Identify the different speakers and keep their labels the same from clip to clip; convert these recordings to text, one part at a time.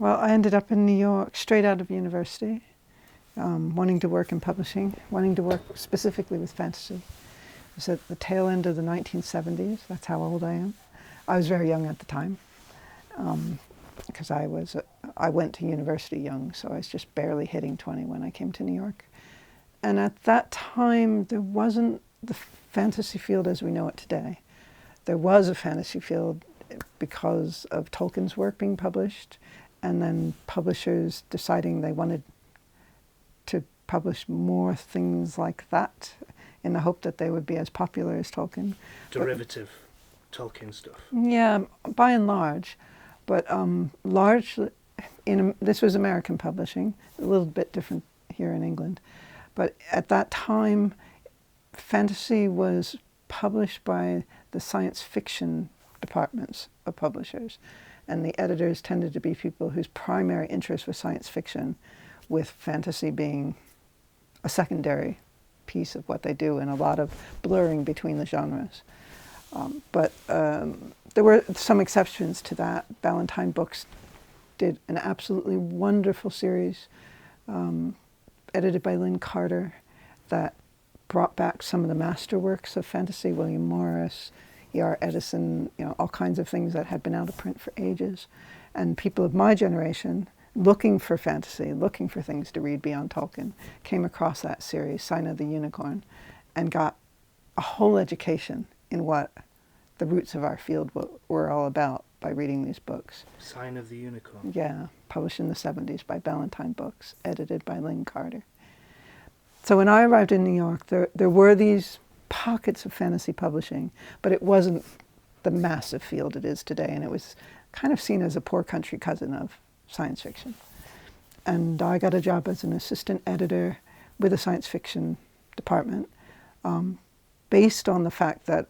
Speaker 1: Well, I ended up in New York straight out of university, wanting to work in publishing, wanting to work specifically with fantasy. It was at the tail end of the 1970s. That's how old I am. I was very young at the time, because I went to university young, so I was just barely hitting 20 when I came to New York. And at that time, there wasn't the fantasy field as we know it today. There was a fantasy field because of Tolkien's work being published, and then publishers deciding they wanted to publish more things like that in the hope that they would be as popular as Tolkien.
Speaker 2: Derivative Tolkien stuff.
Speaker 1: Yeah, by and large. But largely, this was American publishing, a little bit different here in England. But at that time, fantasy was published by the science fiction departments of publishers. And the editors tended to be people whose primary interest was science fiction, with fantasy being a secondary piece of what they do, and a lot of blurring between the genres. But there were some exceptions to that. Ballantine Books did an absolutely wonderful series, edited by Lynn Carter, that brought back some of the masterworks of fantasy, William Morris, E.R. Edison, all kinds of things that had been out of print for ages. And people of my generation, looking for fantasy, looking for things to read beyond Tolkien, came across that series, Sign of the Unicorn, and got a whole education in what the roots of our field were all about by reading these books.
Speaker 2: Sign of the Unicorn.
Speaker 1: Yeah, published in the 70s by Ballantine Books, edited by Lynn Carter. So when I arrived in New York, there were these pockets of fantasy publishing, but it wasn't the massive field it is today, and it was kind of seen as a poor country cousin of science fiction. And I got a job as an assistant editor with a science fiction department, based on the fact that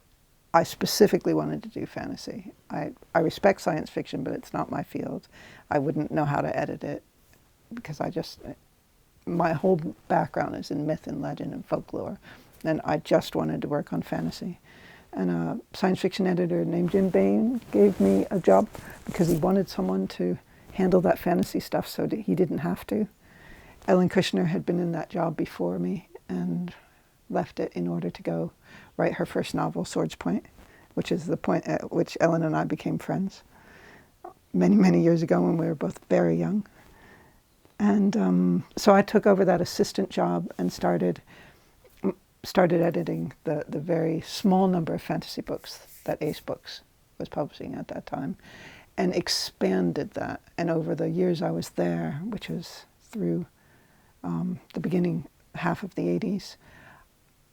Speaker 1: I specifically wanted to do fantasy. I respect science fiction, but it's not my field. I wouldn't know how to edit it, because my whole background is in myth and legend and folklore, and I just wanted to work on fantasy. And a science fiction editor named Jim Bain gave me a job because he wanted someone to handle that fantasy stuff so that he didn't have to. Ellen Kushner had been in that job before me and left it in order to go write her first novel, Swords Point, which is the point at which Ellen and I became friends many, many years ago when we were both very young. And so I took over that assistant job and started editing the very small number of fantasy books that Ace Books was publishing at that time, and expanded that. And over the years I was there, which was through the beginning half of the 80s,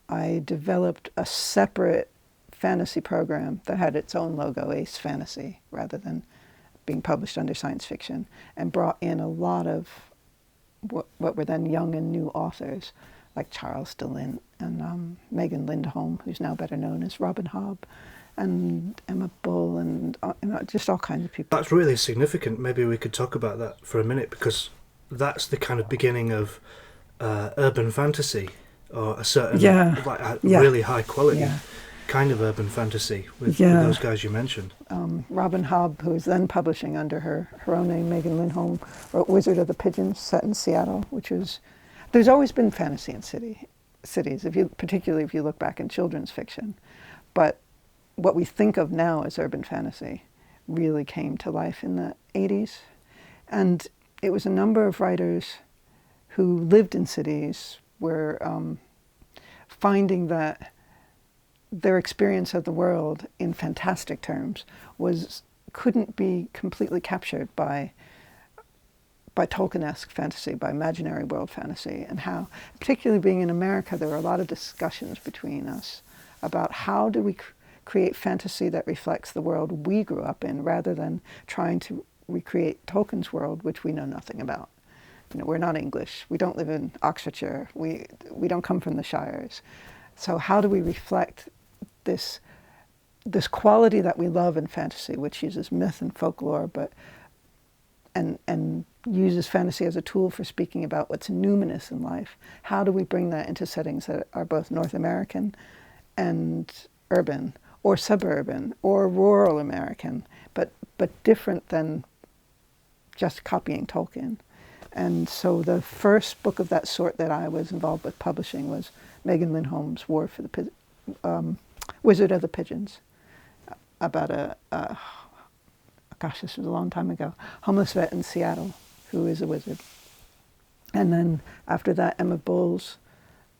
Speaker 1: I developed a separate fantasy program that had its own logo, Ace Fantasy, rather than being published under science fiction, and brought in a lot of what were then young and new authors, like Charles DeLint and Megan Lindholm, who's now better known as Robin Hobb, and Emma Bull, and just all kinds of people.
Speaker 2: That's really significant. Maybe we could talk about that for a minute, because that's the kind of beginning of urban fantasy, or a certain really high quality kind of urban fantasy with those guys you mentioned.
Speaker 1: Robin Hobb, who was then publishing under her own name, Megan Lindholm, wrote Wizard of the Pigeons, set in Seattle, which was... There's always been fantasy in cities, particularly if you look back in children's fiction. But what we think of now as urban fantasy really came to life in the 80s. And it was a number of writers who lived in cities were finding that their experience of the world in fantastic terms couldn't be completely captured by Tolkien-esque fantasy, by imaginary world fantasy, and how, particularly being in America, there were a lot of discussions between us about how do we create fantasy that reflects the world we grew up in, rather than trying to recreate Tolkien's world, which we know nothing about. We're not English. We don't live in Oxfordshire. We don't come from the Shires. So how do we reflect this quality that we love in fantasy, which uses myth and folklore, but and uses fantasy as a tool for speaking about what's numinous in life? How do we bring that into settings that are both North American and urban, or suburban, or rural American, but different than just copying Tolkien. And so the first book of that sort that I was involved with publishing was Megan Lindholm's War for the Wizard of the Pigeons, about gosh, this was a long time ago, homeless vet in Seattle who is a wizard. And then after that, Emma Bull's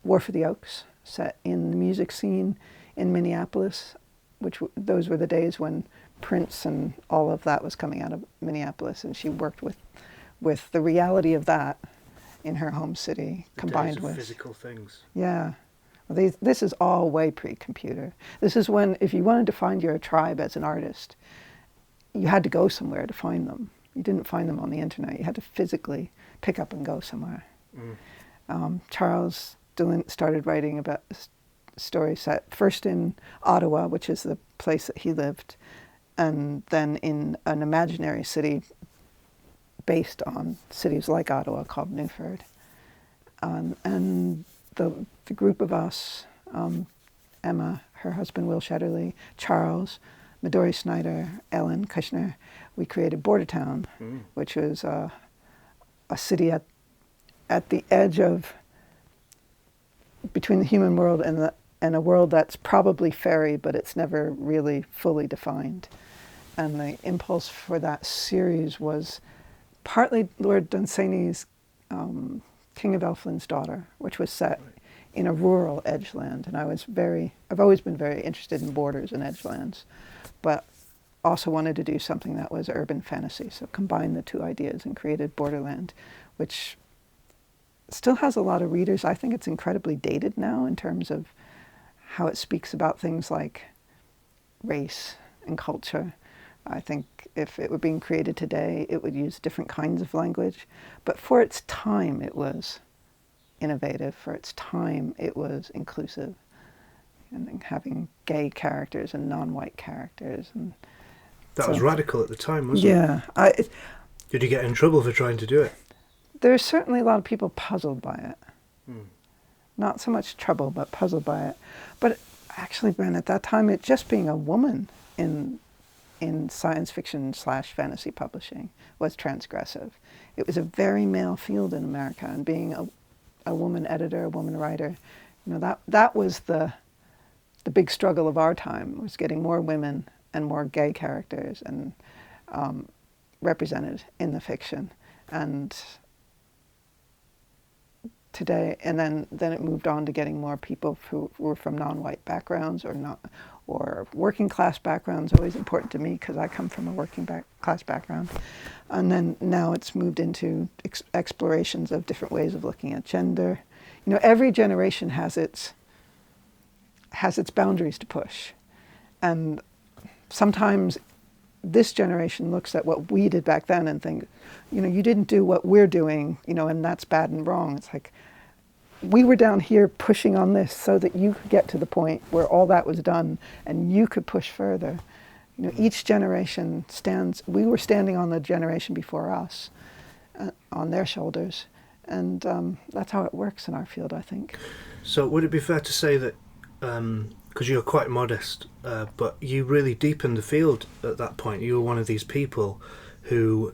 Speaker 1: War for the Oaks, set in the music scene in Minneapolis, those were the days when Prince and all of that was coming out of Minneapolis, and she worked with the reality of that in her home city, combined with
Speaker 2: physical things.
Speaker 1: Yeah. Well, this is all way pre-computer. This is when, if you wanted to find your tribe as an artist, you had to go somewhere to find them. You didn't find them on the internet. You had to physically pick up and go somewhere. Charles Dillon started writing about story set first in Ottawa, which is the place that he lived, and then in an imaginary city based on cities like Ottawa called Newford. And the group of us, Emma, her husband Will Shetterly, Charles, Midori Snyder, Ellen Kushner, we created Bordertown, which was a city at the edge of between the human world and a world that's probably fairy, but it's never really fully defined. And the impulse for that series was partly Lord Dunsany's King of Elfland's Daughter, which was set in a rural edgeland. And I've always been very interested in borders and edgelands, but also wanted to do something that was urban fantasy. So combined the two ideas and created Borderland, which still has a lot of readers. I think it's incredibly dated now in terms of how it speaks about things like race and culture. I think if it were being created today, it would use different kinds of language. But for its time, it was innovative. For its time, it was inclusive. And having gay characters and non-white characters. And
Speaker 2: that was radical at the time, wasn't it?
Speaker 1: Yeah.
Speaker 2: Did you get in trouble for trying to do it?
Speaker 1: There's certainly a lot of people puzzled by it. Not so much trouble, but puzzled by it. But actually, Ben, at that time, it just being a woman in science fiction / fantasy publishing was transgressive. It was a very male field in America, and being a woman editor, a woman writer, that was the big struggle of our time, was getting more women and more gay characters and represented in the fiction. And today, and then it moved on to getting more people who were from non-white backgrounds or working class backgrounds. Always important to me because I come from a working class background. And then now it's moved into explorations of different ways of looking at gender. Every generation has its boundaries to push, and sometimes this generation looks at what we did back then and think, you didn't do what we're doing, and that's bad and wrong. It's like, we were down here pushing on this so that you could get to the point where all that was done and you could push further. Each generation we were standing on the generation before us, on their shoulders. And that's how it works in our field, I think.
Speaker 2: So would it be fair to say that, because you're quite modest, but you really deepened the field at that point. You were one of these people who,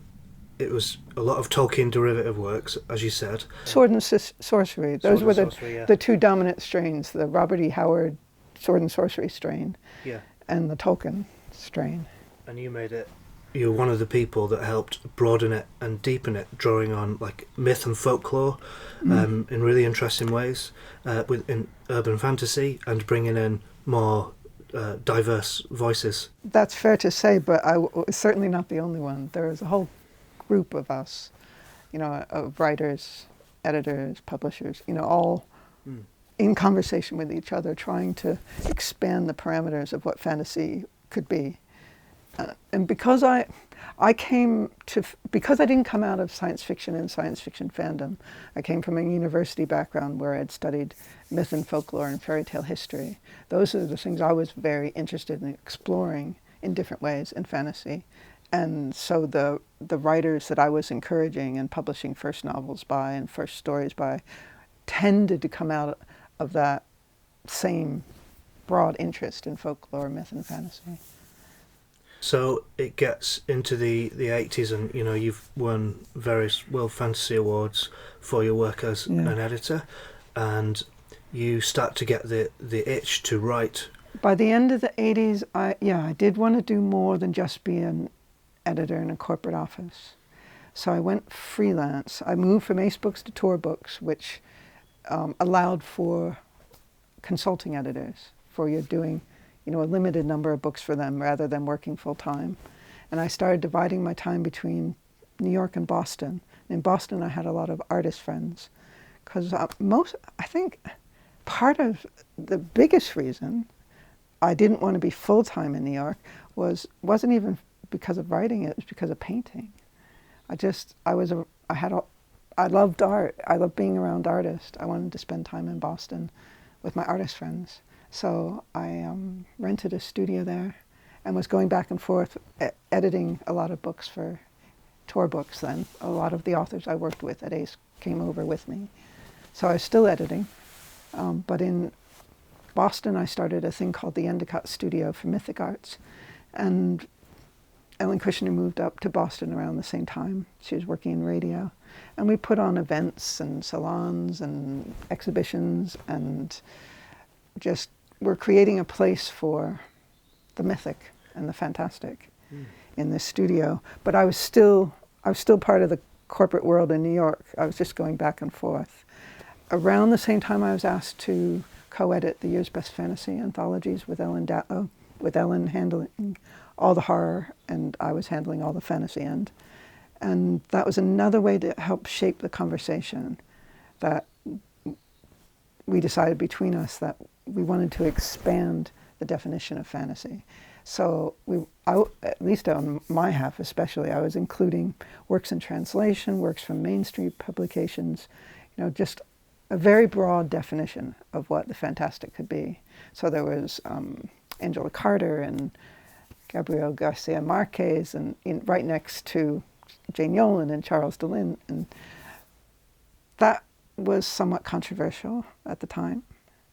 Speaker 2: it was a lot of Tolkien derivative works, as you said.
Speaker 1: Sword and sorcery. Those were the two dominant strains, the Robert E. Howard sword and sorcery strain, and the Tolkien strain.
Speaker 2: And you're one of the people that helped broaden it and deepen it, drawing on like myth and folklore in really interesting ways in urban fantasy, and bringing in more diverse voices.
Speaker 1: That's fair to say, but I was certainly not the only one. There was a whole group of us, of writers, editors, publishers, all in conversation with each other, trying to expand the parameters of what fantasy could be. And because I didn't come out of science fiction and science fiction fandom, I came from a university background where I'd studied myth and folklore and fairy tale history. Those are the things I was very interested in exploring in different ways in fantasy. And so the writers that I was encouraging and publishing first novels by and first stories by tended to come out of that same broad interest in folklore, myth, and fantasy.
Speaker 2: So it gets into the 80s, and you've won various World Fantasy Awards for your work as an editor, and you start to get the itch to write.
Speaker 1: By the end of the 80s, I did want to do more than just be an editor in a corporate office. So I went freelance. I moved from Ace Books to Tor Books, which allowed for consulting editors, for you doing a limited number of books for them rather than working full time. And I started dividing my time between New York and Boston. In Boston, I had a lot of artist friends, because I think part of the biggest reason I didn't want to be full time in New York wasn't even because of writing; it was because of painting. I loved art. I loved being around artists. I wanted to spend time in Boston with my artist friends. So I rented a studio there and was going back and forth editing a lot of books for Tor Books then. A lot of the authors I worked with at Ace came over with me. So I was still editing. But in Boston, I started a thing called the Endicott studio for Mythic Arts. And Ellen Kushner moved up to Boston around the same time. She was working in radio. And we put on events and salons and exhibitions, and just we're creating a place for the mythic and the fantastic in this studio. But I was still part of the corporate world in New York. I was just going back and forth. Around the same time, I was asked to co-edit the year's best fantasy anthologies with Ellen Datlow, with Ellen handling all the horror and I was handling all the fantasy end. And that was another way to help shape the conversation, that we decided between us that we wanted to expand the definition of fantasy. So at least on my half especially, I was including works in translation, works from mainstream publications, just a very broad definition of what the fantastic could be. So there was Angela Carter and Gabriel Garcia Marquez, and right next to Jane Yolen and Charles DeLynn, and that was somewhat controversial at the time.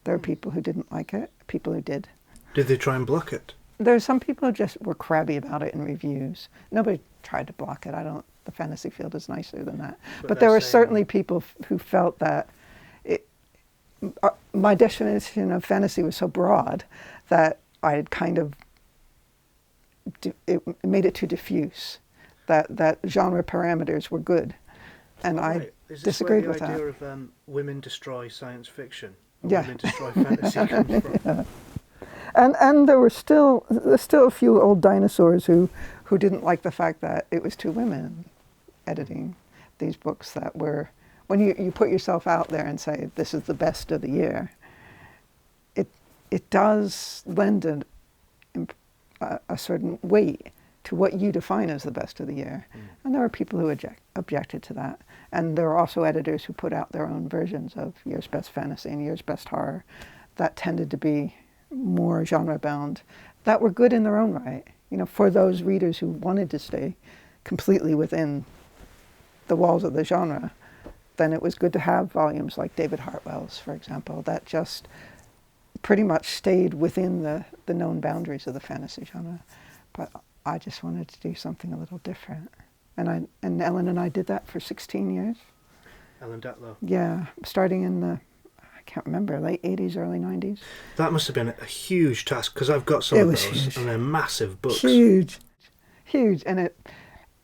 Speaker 1: There were people who didn't like it, people who did.
Speaker 2: Did they try and block it?
Speaker 1: There were some people who just were crabby about it in reviews. Nobody tried to block it. The fantasy field is nicer than that. But there were certainly people who felt that my definition of fantasy was so broad that I had kind of, it made it too diffuse, that genre parameters were good. And I disagreed with that.
Speaker 2: Is this where the idea of women destroy science fiction?
Speaker 1: Women
Speaker 2: destroy fantasy comes from?
Speaker 1: Yeah. And there's still a few old dinosaurs who didn't like the fact that it was two women editing these books that were, when you put yourself out there and say this is the best of the year, it does lend a certain weight to what you define as the best of the year. And there were people who objected to that. And there were also editors who put out their own versions of Year's Best Fantasy and Year's Best Horror that tended to be more genre-bound, that were good in their own right, for those readers who wanted to stay completely within the walls of the genre. Then it was good to have volumes like David Hartwell's, for example, that just pretty much stayed within the known boundaries of the fantasy genre. But I just wanted to do something a little different. And Ellen and I did that for 16 years.
Speaker 2: Ellen Datlow.
Speaker 1: Yeah, starting in the, I can't remember, late 80s, early 90s.
Speaker 2: That must have been a huge task, because I've got some of those, huge. And they're massive books.
Speaker 1: Huge. And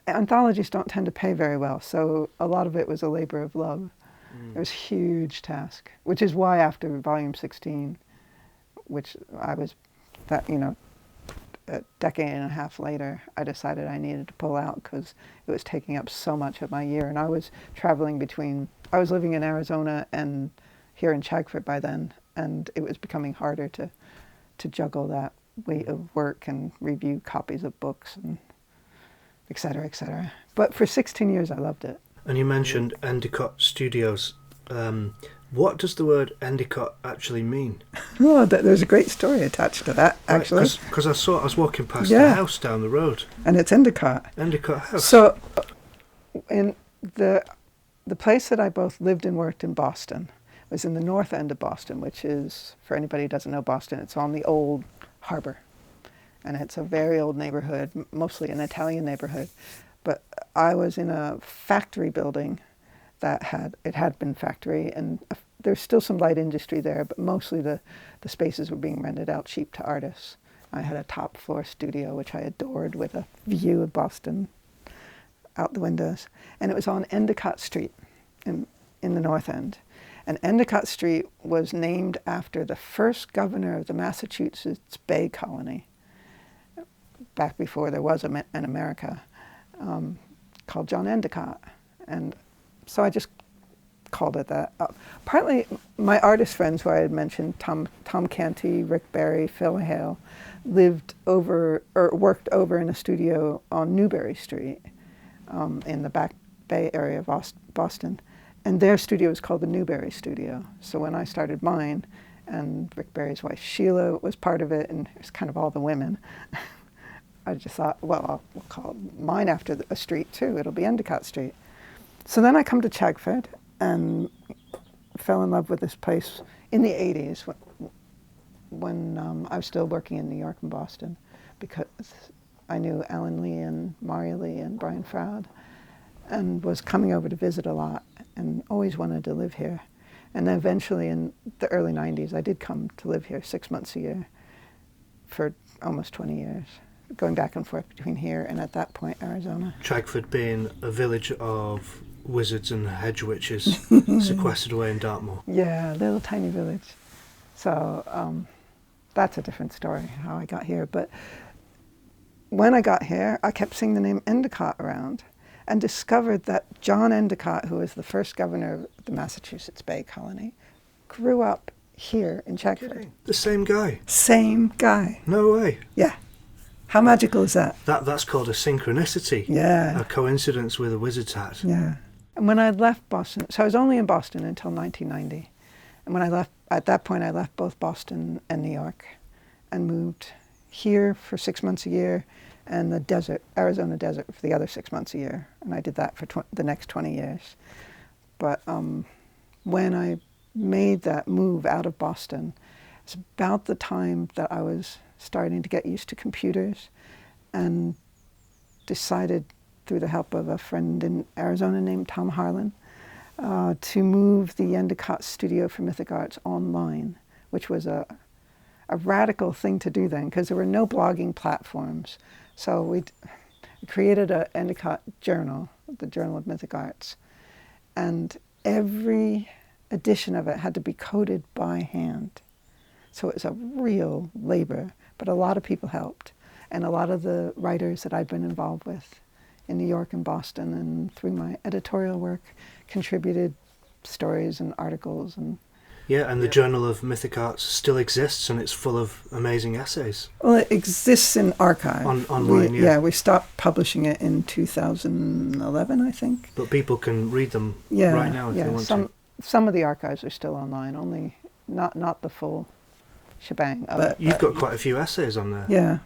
Speaker 1: anthologies don't tend to pay very well, so a lot of it was a labor of love. It was a huge task, which is why after volume 16, which I was, a decade and a half later, I decided I needed to pull out because it was taking up so much of my year. And I was traveling I was living in Arizona and here in Chagford by then, and it was becoming harder to juggle that weight of work and review copies of books and et cetera, et cetera. But for 16 years, I loved it.
Speaker 2: And you mentioned Endicott Studios. What does the word Endicott actually mean?
Speaker 1: Oh, there's a great story attached to that, actually.
Speaker 2: Because I was walking past the house down the road.
Speaker 1: And it's Endicott.
Speaker 2: Endicott House.
Speaker 1: So, in the place that I both lived and worked in Boston was in the north end of Boston, which is, for anybody who doesn't know Boston, it's on the old harbor. and it's a very old neighborhood, mostly an Italian neighborhood. But I was in a factory building that had been factory, and there's still some light industry there, but mostly the spaces were being rented out cheap to artists. I had a top floor studio, which I adored, with a view of Boston out the windows. And it was on Endicott Street in the North End. And Endicott Street was named after the first governor of the Massachusetts Bay Colony, back before there was an America, called John Endicott. And so I just called it that. Partly my artist friends who I had mentioned, Tom Canty, Rick Barry, Phil Hale, worked over in a studio on Newbury Street, in the Back Bay area of Boston. And their studio was called the Newbury Studio. So when I started mine, and Rick Barry's wife Sheila was part of it, and it was kind of all the women, I just thought, well, we'll call mine after a street too. It'll be Endicott Street. So then I come to Chagford and fell in love with this place in the 80s when I was still working in New York and Boston, because I knew Alan Lee and Maria Lee and Brian Froud, and was coming over to visit a lot and always wanted to live here. And then eventually in the early 90s, I did come to live here 6 months a year for almost 20 years, going back and forth between here and, at that point, Arizona.
Speaker 2: Chagford being a village of wizards and hedge witches sequestered away in Dartmoor.
Speaker 1: Yeah, a little tiny village. So that's a different story, how I got here. But when I got here, I kept seeing the name Endicott around, and discovered that John Endicott, who was the first governor of the Massachusetts Bay Colony, grew up here in Chagford.
Speaker 2: The same guy?
Speaker 1: Same guy.
Speaker 2: No way.
Speaker 1: Yeah. How magical is that?
Speaker 2: That's called a synchronicity.
Speaker 1: Yeah.
Speaker 2: A coincidence with a wizard's hat.
Speaker 1: Yeah. And when I left Boston, so I was only in Boston until 1990. And when I left, at that point I left both Boston and New York and moved here for 6 months a year, and the desert, Arizona desert, for the other 6 months a year. And I did that for the next 20 years. But when I made that move out of Boston, it's about the time that I was starting to get used to computers, and decided, through the help of a friend in Arizona named Tom Harlan, to move the Endicott studio for Mythic Arts online, which was a radical thing to do then, because there were no blogging platforms. So we created an Endicott journal, the Journal of Mythic Arts, and every edition of it had to be coded by hand. So it was a real labor, but a lot of people helped. And a lot of the writers that I'd been involved with in New York and Boston, and through my editorial work, contributed stories and articles. And
Speaker 2: yeah, and the Journal of Mythic Arts still exists, and it's full of amazing essays.
Speaker 1: Well, it exists in archive.
Speaker 2: Online, yeah.
Speaker 1: Yeah, we stopped publishing it in 2011, I think.
Speaker 2: But people can read them right now if they want to.
Speaker 1: Some of the archives are still online, only not the full shebang.
Speaker 2: But you've got quite a few essays on there.
Speaker 1: Yeah.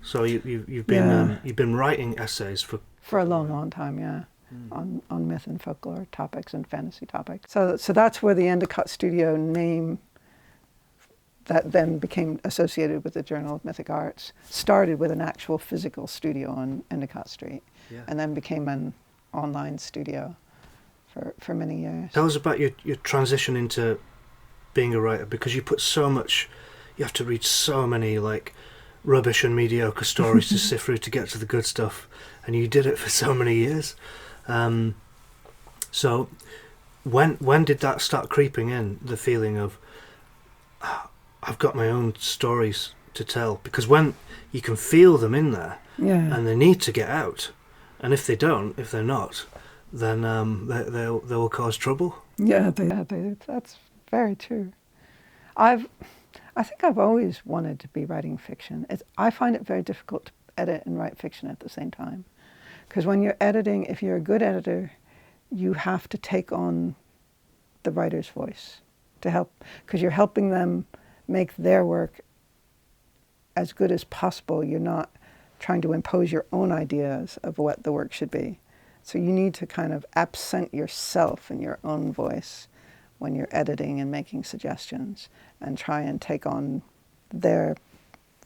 Speaker 2: So you've been writing essays for
Speaker 1: a long time, yeah. On myth and folklore topics and fantasy topics. So that's where the Endicott Studio name, that then became associated with the Journal of Mythic Arts, started with an actual physical studio on Endicott Street, and then became an online studio for many years.
Speaker 2: Tell us about your transition into being a writer, because you put so much, you have to read so many like rubbish and mediocre stories to sift through to get to the good stuff, and you did it for so many years. So when did that start creeping in, the feeling of I've got my own stories to tell? Because when you can feel them in there, and they need to get out, and if they're not, then they will cause trouble.
Speaker 1: Yeah, that's very true. I think I've always wanted to be writing fiction. I find it very difficult to edit and write fiction at the same time. Because when you're editing, if you're a good editor, you have to take on the writer's voice to help, because you're helping them make their work as good as possible. You're not trying to impose your own ideas of what the work should be. So you need to kind of absent yourself in your own voice when you're editing and making suggestions, and try and take on their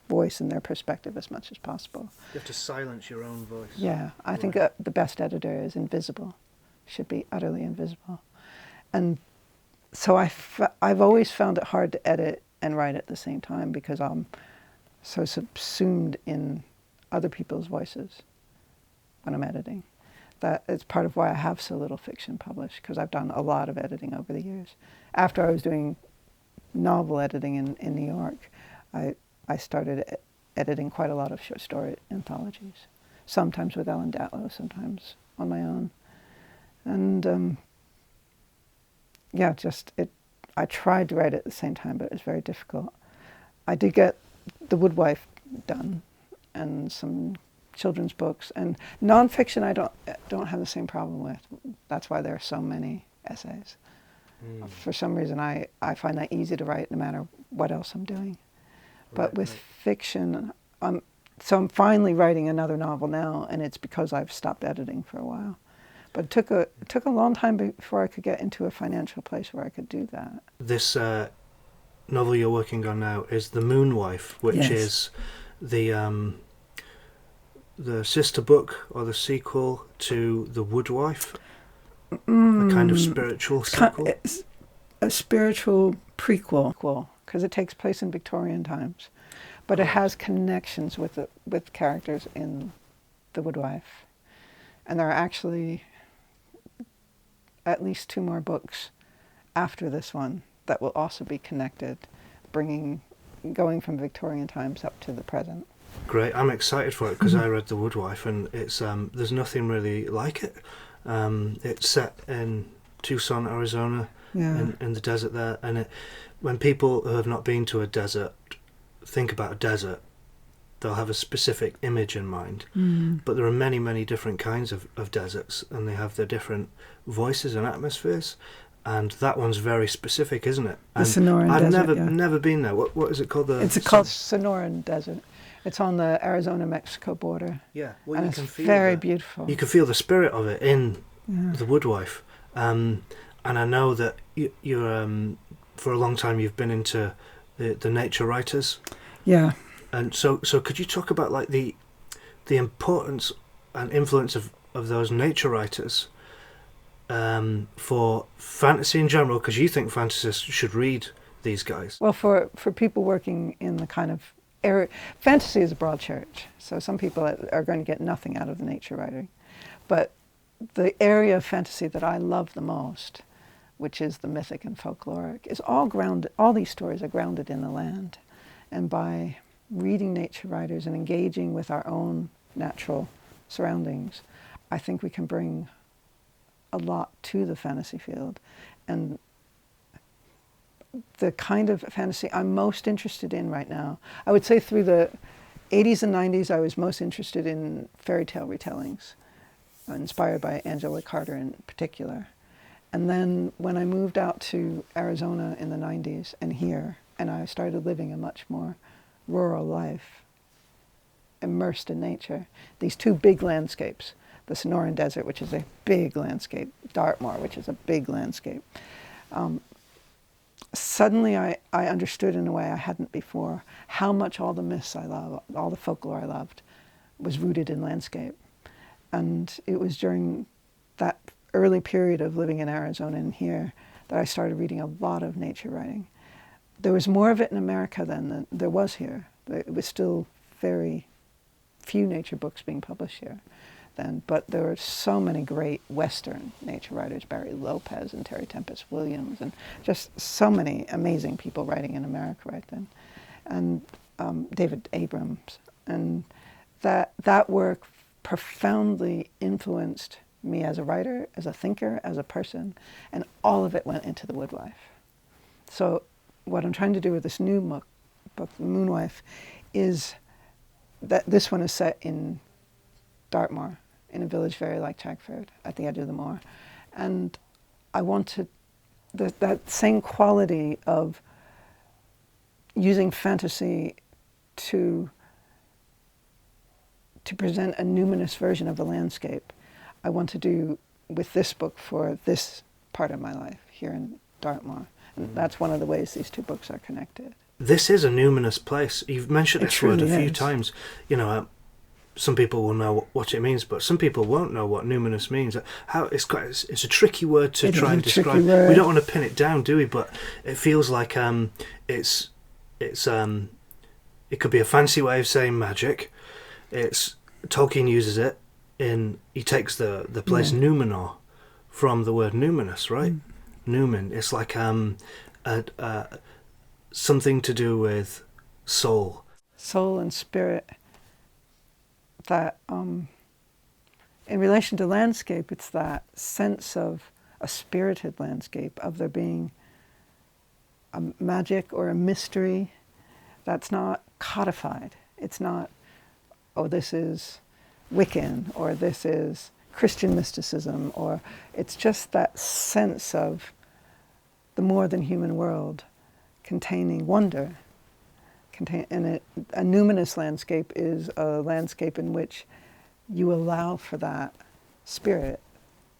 Speaker 1: voice and their perspective as much as possible.
Speaker 2: You have to silence your own voice.
Speaker 1: Yeah, I think the best editor is invisible, should be utterly invisible. And so I've always found it hard to edit and write at the same time because I'm so subsumed in other people's voices when I'm editing. That it's part of why I have so little fiction published, because I've done a lot of editing over the years. After I was doing novel editing in New York, I started editing quite a lot of short story anthologies, sometimes with Ellen Datlow, sometimes on my own. And I tried to write at the same time, but it was very difficult. I did get The Woodwife done and some children's books, and nonfiction I don't have the same problem with. That's why there are so many essays. For some reason I find that easy to write no matter what else I'm doing. But with fiction, so I'm finally writing another novel now, and it's because I've stopped editing for a while. But it took a long time before I could get into a financial place where I could do that.
Speaker 2: This novel you're working on now is The Moonwife, which is the sister book or the sequel to The Woodwife, a kind of spiritual sequel.
Speaker 1: It's a spiritual prequel because it takes place in Victorian times, but it has connections with characters in The Woodwife, and there are actually at least 2 more books after this one that will also be connected, going from Victorian times up to the present.
Speaker 2: Great, I'm excited for it because I read The Woodwife, and it's there's nothing really like it. It's set in Tucson, Arizona, in the desert there, and when people who have not been to a desert think about a desert, they'll have a specific image in mind. But there are many, many different kinds of deserts, and they have their different voices and atmospheres. And that one's very specific, isn't it?
Speaker 1: The Sonoran Desert.
Speaker 2: I've never been there. What is it called?
Speaker 1: It's called Sonoran Desert. It's on the Arizona-Mexico border.
Speaker 2: Yeah, well,
Speaker 1: and it's very beautiful.
Speaker 2: You can feel the spirit of it in The Woodwife. And I know that you're for a long time you've been into the nature writers.
Speaker 1: Yeah.
Speaker 2: And so could you talk about like the importance and influence of those nature writers for fantasy in general? Because you think fantasists should read these guys.
Speaker 1: Well, for people working in the kind of area, fantasy is a broad church, so some people are going to get nothing out of the nature writing. But the area of fantasy that I love the most, which is the mythic and folkloric, is all grounded. All these stories are grounded in the land, and by reading nature writers and engaging with our own natural surroundings, I think we can bring a lot to the fantasy field. And the kind of fantasy I'm most interested in right now, I would say through the 80s and 90s I was most interested in fairy tale retellings, inspired by Angela Carter in particular. And then when I moved out to Arizona in the 90s and here, and I started living a much more rural life, immersed in nature, these 2 big landscapes, the Sonoran Desert, which is a big landscape, Dartmoor, which is a big landscape. Suddenly I understood in a way I hadn't before how much all the myths I love, all the folklore I loved, was rooted in landscape. And it was during that early period of living in Arizona and here that I started reading a lot of nature writing. There was more of it in America than there was here. It was still very few nature books being published here then, but there were so many great Western nature writers, Barry Lopez and Terry Tempest Williams, and just so many amazing people writing in America right then, and David Abrams. And that work profoundly influenced me as a writer, as a thinker, as a person, and all of it went into The Woodwife. So what I'm trying to do with this new book, The Moonwife, is that this one is set in Dartmoor, in a village very like Chagford, at the edge of the moor. And I wanted that same quality of using fantasy to present a numinous version of the landscape. I want to do with this book for this part of my life here in Dartmoor. And that's one of the ways these 2 books are connected.
Speaker 2: this is a numinous place. You've mentioned this word a few
Speaker 1: is.
Speaker 2: times. You know, some people will know what it means, but some people won't know what numinous means. It's a tricky word to try and describe. We don't want to pin it down, do we? But it feels like it could be a fancy way of saying magic. Tolkien uses it he takes the place numenor from the word numinous, right? Numen. It's like something to do with soul
Speaker 1: and spirit. That in relation to landscape, it's that sense of a spirited landscape, of there being a magic or a mystery that's not codified. It's not, oh, this is Wiccan, or this is Christian mysticism, or it's just that sense of the more than human world containing wonder. And a numinous landscape is a landscape in which you allow for that spirit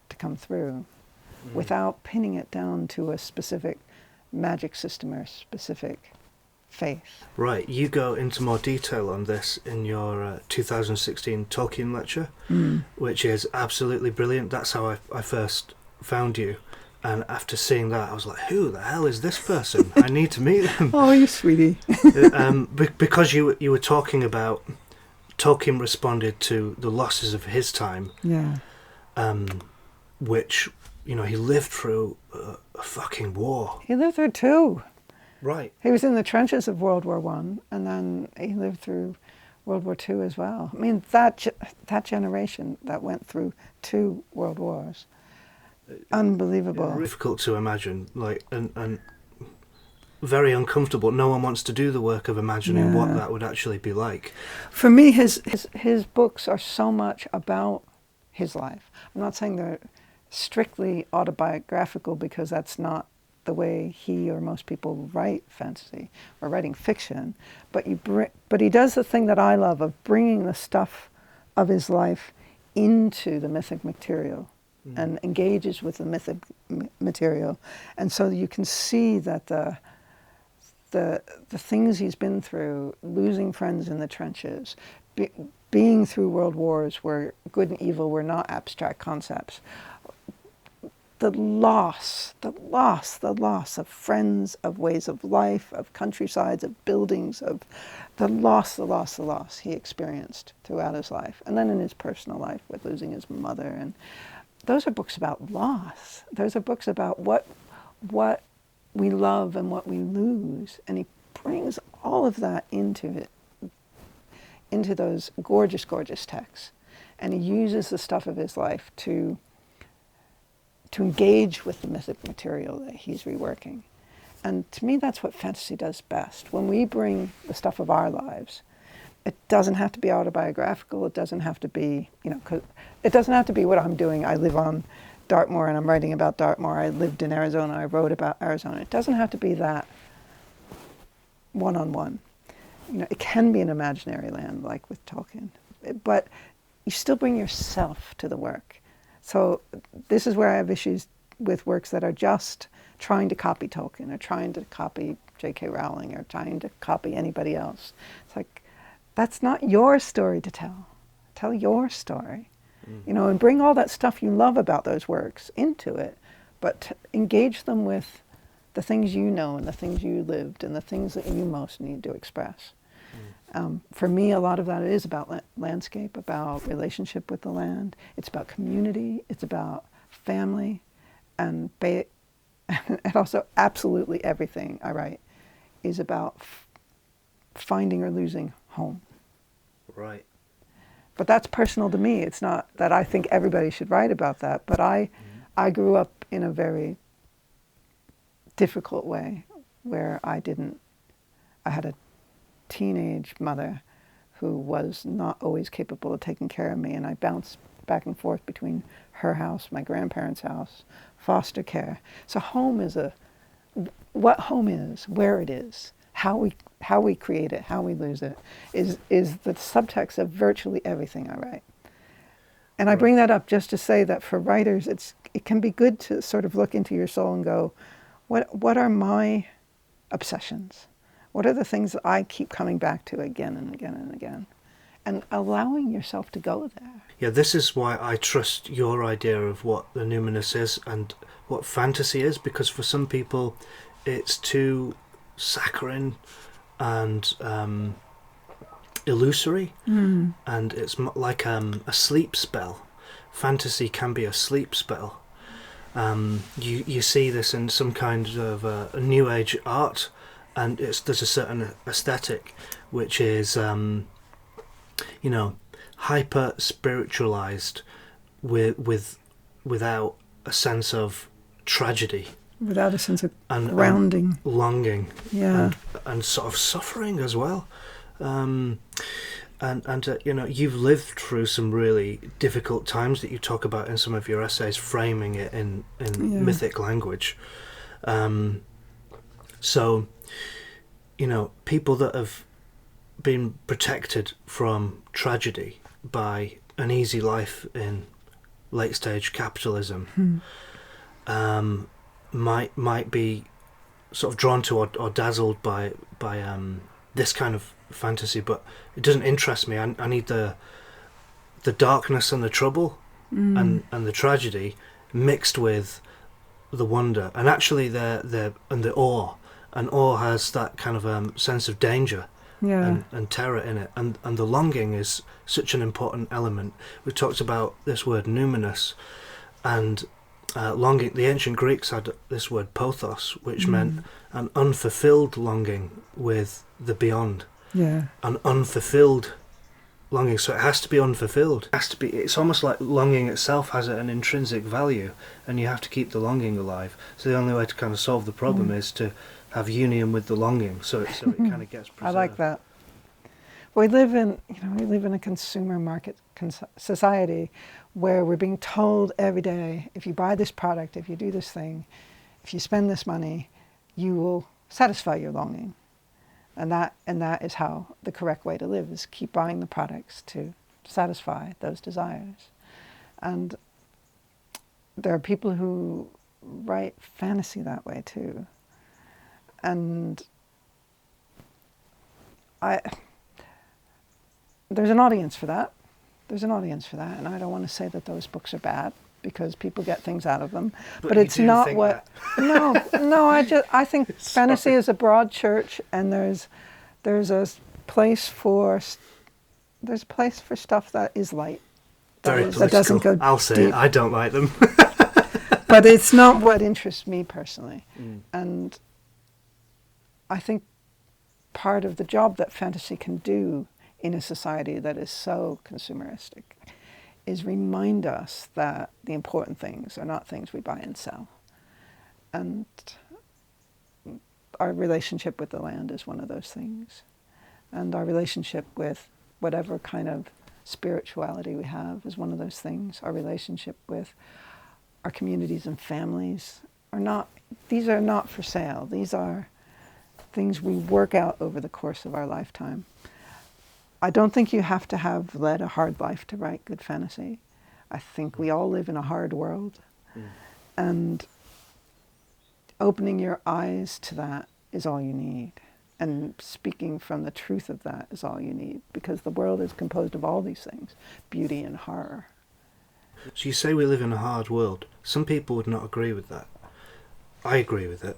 Speaker 1: to come through without pinning it down to a specific magic system or specific faith.
Speaker 2: Right, you go into more detail on this in your 2016 Tolkien lecture, which is absolutely brilliant. That's how I first found you. And after seeing that, I was like, who the hell is this person? I need to meet them.
Speaker 1: Oh, you sweetie.
Speaker 2: Because you were talking about Tolkien responded to the losses of his time.
Speaker 1: Yeah.
Speaker 2: Which, he lived through a fucking war.
Speaker 1: He lived through two.
Speaker 2: Right.
Speaker 1: He was in the trenches of World War I, and then he lived through World War II as well. I mean, that generation that went through 2 world wars. Unbelievable.
Speaker 2: Difficult to imagine, and very uncomfortable. No one wants to do the work of imagining what that would actually be like.
Speaker 1: For me, his books are so much about his life. I'm not saying they're strictly autobiographical, because that's not the way he or most people write fantasy or writing fiction. But he does the thing that I love of bringing the stuff of his life into the mythic material. And engages with the mythic material, and so you can see that the things he's been through, losing friends in the trenches, being through world wars where good and evil were not abstract concepts, the loss of friends, of ways of life, of countrysides, of buildings, of the loss he experienced throughout his life, and then in his personal life with losing his mother. And those are books about loss. Those are books about what we love and what we lose. And he brings all of that into those gorgeous, gorgeous texts. And he uses the stuff of his life to engage with the mythic material that he's reworking. And to me, that's what fantasy does best. When we bring the stuff of our lives, it doesn't have to be autobiographical. It doesn't have to be, it doesn't have to be what I'm doing. I live on Dartmoor and I'm writing about Dartmoor. I lived in Arizona. I wrote about Arizona. It doesn't have to be that one-on-one. It can be an imaginary land, like with Tolkien, but you still bring yourself to the work. So this is where I have issues with works that are just trying to copy Tolkien or trying to copy J.K. Rowling or trying to copy anybody else. It's like, that's not your story to tell. Tell your story. And bring all that stuff you love about those works into it, but engage them with the things you know and the things you lived and the things that you most need to express. For me, a lot of that is about landscape, about relationship with the land. It's about community. It's about family, and also absolutely everything I write is about finding or losing home.
Speaker 2: Right.
Speaker 1: But that's personal to me. It's not that I think everybody should write about that, but I grew up in a very difficult way where I had a teenage mother who was not always capable of taking care of me, and I bounced back and forth between her house, my grandparents' house, foster care. So home is what home is, where it is, how we create it, how we lose it, is the subtext of virtually everything I write. And I bring that up just to say that for writers, it can be good to sort of look into your soul and go, what are my obsessions? What are the things that I keep coming back to again and again and again? And allowing yourself to go there.
Speaker 2: Yeah, this is why I trust your idea of what the numinous is and what fantasy is, because for some people it's too saccharine and illusory, and it's like a sleep spell. Fantasy can be a sleep spell. You see this in some kind of a new age art, and there's a certain aesthetic which is hyper spiritualized without a sense of tragedy,
Speaker 1: without a sense of grounding,
Speaker 2: longing,
Speaker 1: yeah,
Speaker 2: and sort of suffering as well. You've lived through some really difficult times that you talk about in some of your essays, framing it in mythic language. So, people that have been protected from tragedy by an easy life in late stage capitalism might be sort of drawn to or dazzled by this kind of fantasy, but it doesn't interest me. I need the darkness and the trouble and the tragedy mixed with the wonder, and actually the awe. And awe has that kind of sense of danger and terror in it, and the longing is such an important element. We talked about this word numinous, and longing. The ancient Greeks had this word pothos, which meant an unfulfilled longing with the beyond.
Speaker 1: Yeah.
Speaker 2: An unfulfilled longing, so it has to be unfulfilled. It has to be. It's almost like longing itself has an intrinsic value, and you have to keep the longing alive. So the only way to kind of solve the problem is to have union with the longing, so it kind of gets preserved.
Speaker 1: I like that. We live in a consumer market society where we're being told every day, if you buy this product, if you do this thing, if you spend this money, you will satisfy your longing. And that is how the correct way to live, is keep buying the products to satisfy those desires. And there are people who write fantasy that way too. And there's an audience for that. And I don't want to say that those books are bad, because people get things out of them. But it's not what. No. I think fantasy is a broad church, and there's a place for stuff that is light. That doesn't go
Speaker 2: I'll say
Speaker 1: deep.
Speaker 2: it, I don't like them.
Speaker 1: But it's not what interests me personally. And I think part of the job that fantasy can do in a society that is so consumeristic is remind us that the important things are not things we buy and sell. And our relationship with the land is one of those things. And our relationship with whatever kind of spirituality we have is one of those things. Our relationship with our communities and families these are not for sale. These are things we work out over the course of our lifetime. I don't think you have to have led a hard life to write good fantasy. I think we all live in a hard world. And opening your eyes to that is all you need. And speaking from the truth of that is all you need, because the world is composed of all these things, beauty and horror.
Speaker 2: So you say we live in a hard world. Some people would not agree with that. I agree with it.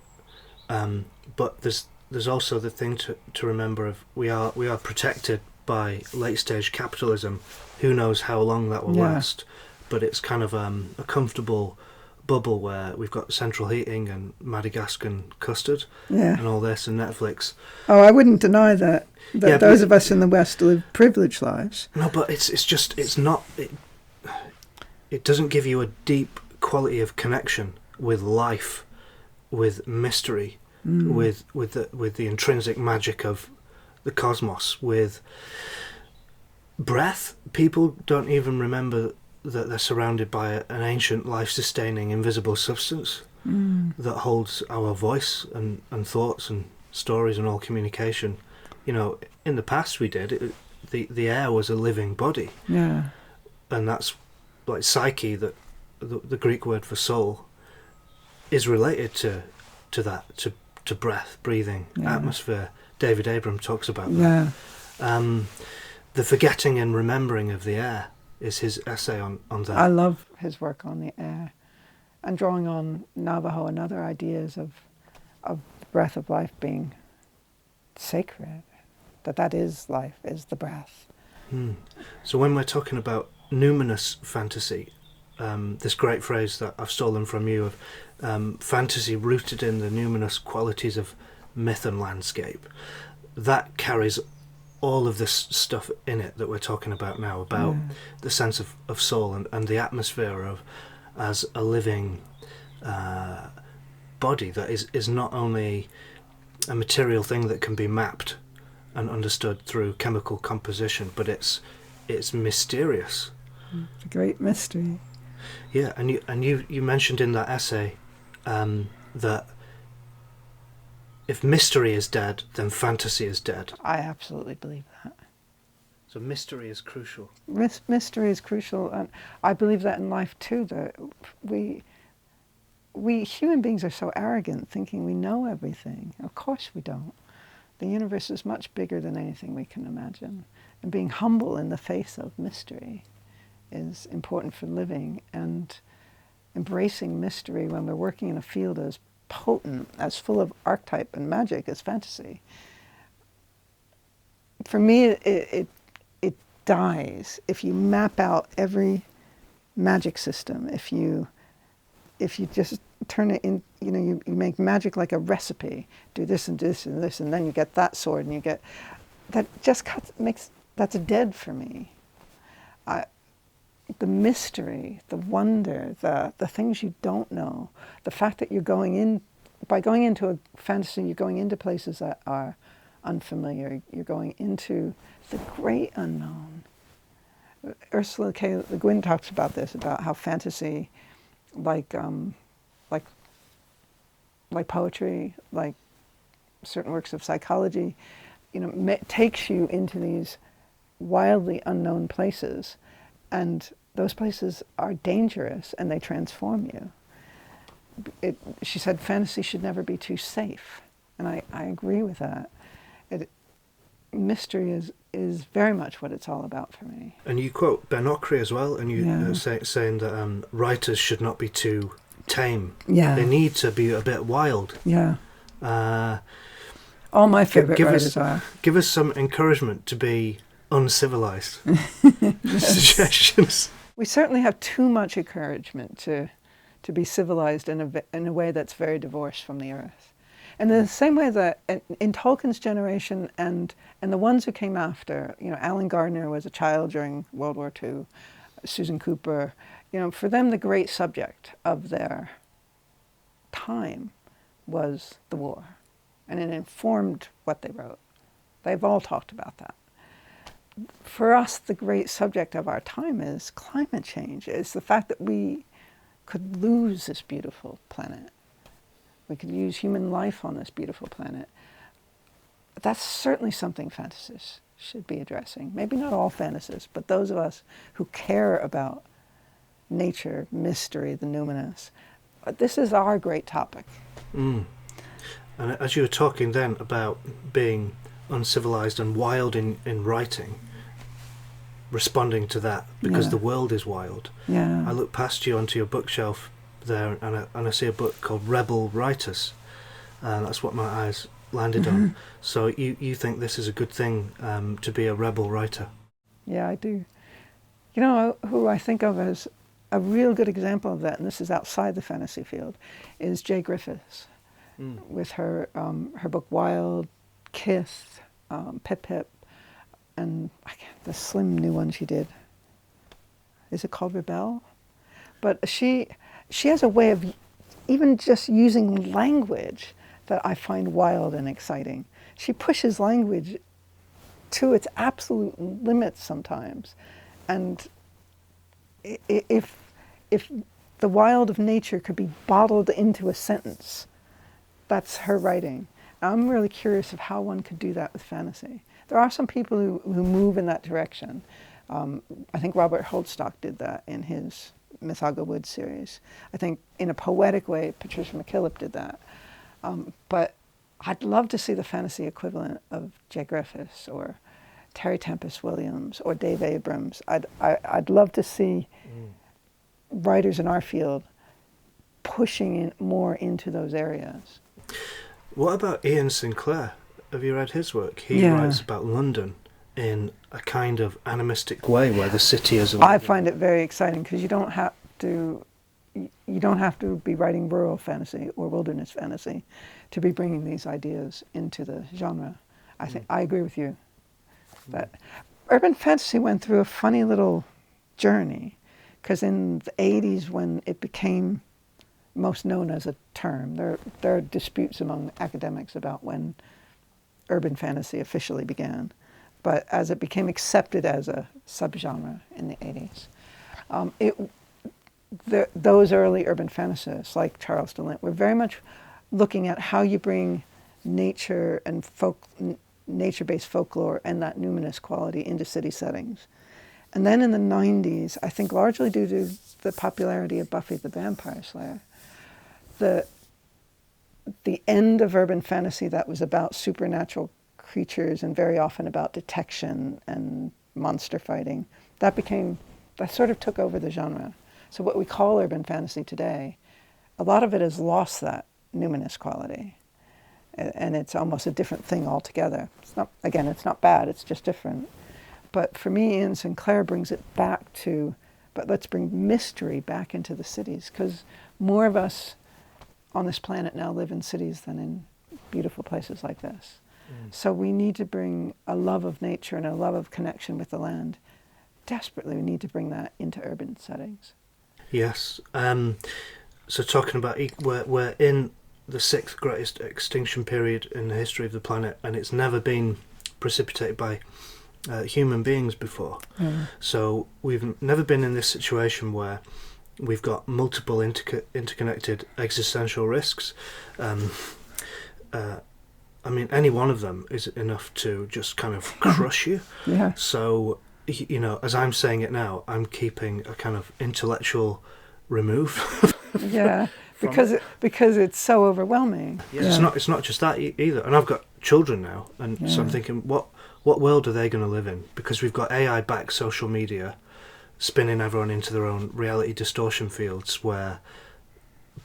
Speaker 2: But there's also the thing to remember of we are protected by late stage capitalism. Who knows how long that will last? But it's kind of a comfortable bubble where we've got central heating and Madagascan custard and all this, and Netflix.
Speaker 1: Oh, I wouldn't deny that those of us in the West live privileged lives.
Speaker 2: No, but it's not. It doesn't give you a deep quality of connection with life, with mystery, with the intrinsic magic of the cosmos, with breath. People don't even remember that they're surrounded by an ancient life-sustaining invisible substance that holds our voice and thoughts and stories and all communication. In the past we did. The air was a living body.
Speaker 1: Yeah.
Speaker 2: And that's like psyche, that the Greek word for soul is related to that, to breath, breathing, atmosphere, David Abram talks about that. The forgetting and remembering of the air is his essay on that.
Speaker 1: I love his work on the air, and drawing on Navajo and other ideas of the breath of life being sacred, that is life, is the breath.
Speaker 2: So when we're talking about numinous fantasy, this great phrase that I've stolen from you of fantasy rooted in the numinous qualities of myth and landscape, that carries all of this stuff in it that we're talking about now, about the sense of soul and the atmosphere of as a living body that is not only a material thing that can be mapped and understood through chemical composition, but it's mysterious.
Speaker 1: It's a great mystery.
Speaker 2: Yeah, and you mentioned in that essay that if mystery is dead, then fantasy is dead.
Speaker 1: I absolutely believe that.
Speaker 2: So mystery is crucial.
Speaker 1: Mystery is crucial, and I believe that in life too. That we human beings are so arrogant, thinking we know everything. Of course we don't. The universe is much bigger than anything we can imagine, and being humble in the face of mystery is important for living, and embracing mystery when we're working in a field as potent, as full of archetype and magic as fantasy. For me, it dies if you map out every magic system. If you just turn it in, you make magic like a recipe. Do this and this and this, and then you get that sword, and you get that. Just that's dead for me. The mystery, the wonder, the things you don't know, the fact that you're going into a fantasy, you're going into places that are unfamiliar. You're going into the great unknown. Ursula K. Le Guin talks about this, about how fantasy, like poetry, like certain works of psychology, takes you into these wildly unknown places, and those places are dangerous and they transform you. She said fantasy should never be too safe, and I agree with that. Mystery is very much what it's all about for me.
Speaker 2: And you quote Ben Okri as well, and you saying that writers should not be too tame.
Speaker 1: Yeah.
Speaker 2: They need to be a bit wild.
Speaker 1: Yeah. All my favourite writers are.
Speaker 2: Give us some encouragement to be uncivilized. Suggestions.
Speaker 1: We certainly have too much encouragement to be civilized in a way that's very divorced from the earth. And in the same way that in Tolkien's generation and the ones who came after, Alan Gardner was a child during World War II, Susan Cooper, for them the great subject of their time was the war. And it informed what they wrote. They've all talked about that. For us, the great subject of our time is climate change. It's the fact that we could lose this beautiful planet. We could use human life on this beautiful planet. That's certainly something fantasists should be addressing. Maybe not all fantasists, but those of us who care about nature, mystery, the numinous. This is our great topic.
Speaker 2: And as you were talking then about being uncivilized and wild in writing, responding to that because the world is wild.
Speaker 1: Yeah.
Speaker 2: I look past you onto your bookshelf there, and I see a book called Rebel Writers, and that's what my eyes landed on. So you think this is a good thing, to be a rebel writer? Yeah,
Speaker 1: I do. Who I think of as a real good example of that, and this is outside the fantasy field, is Jay Griffiths, with her book Wild, Kiss, Pip Pip, and the slim new one she did. Is it called Rebel? But she has a way of even just using language that I find wild and exciting. She pushes language to its absolute limits sometimes. And if the wild of nature could be bottled into a sentence, that's her writing. I'm really curious of how one could do that with fantasy. There are some people who move in that direction. I think Robert Holdstock did that in his Mythaga Woods series. I think in a poetic way, Patricia McKillip did that. But I'd love to see the fantasy equivalent of J. Griffiths or Terry Tempest Williams or Dave Abrams. I'd love to see writers in our field pushing in more into those areas.
Speaker 2: What about Ian Sinclair? Have you read his work? He writes about London in a kind of animistic way, where the city is.
Speaker 1: I find it very exciting because you don't have to be writing rural fantasy or wilderness fantasy to be bringing these ideas into the genre. I agree with you. But urban fantasy went through a funny little journey, because in the 80s, when it became most known as a term, there are disputes among academics about when urban fantasy officially began. But as it became accepted as a subgenre in the 80s, those early urban fantasists, like Charles DeLint, were very much looking at how you bring nature and nature-based folklore and that numinous quality into city settings. And then in the 90s, I think largely due to the popularity of Buffy the Vampire Slayer, the end of urban fantasy that was about supernatural creatures and very often about detection and monster fighting, that sort of took over the genre. So what we call urban fantasy today, a lot of it has lost that numinous quality. And it's almost a different thing altogether. It's not bad, it's just different. But for me, Ian Sinclair brings it back to, but let's bring mystery back into the cities, because more of us on this planet now live in cities than in beautiful places like this. So we need to bring a love of nature and a love of connection with the land. Desperately, we need to bring that into urban settings.
Speaker 2: Yes. So talking about, we're in the sixth greatest extinction period in the history of the planet, and it's never been precipitated by human beings before. So we've never been in this situation where we've got multiple interconnected existential risks. I mean, any one of them is enough to just kind of crush you.
Speaker 1: Yeah.
Speaker 2: So, as I'm saying it now, I'm keeping a kind of intellectual remove.
Speaker 1: Yeah, because it's so overwhelming.
Speaker 2: Yes, yeah. It's not just that either. And I've got children now, and so I'm thinking, what world are they going to live in? Because we've got AI-backed social media spinning everyone into their own reality distortion fields, where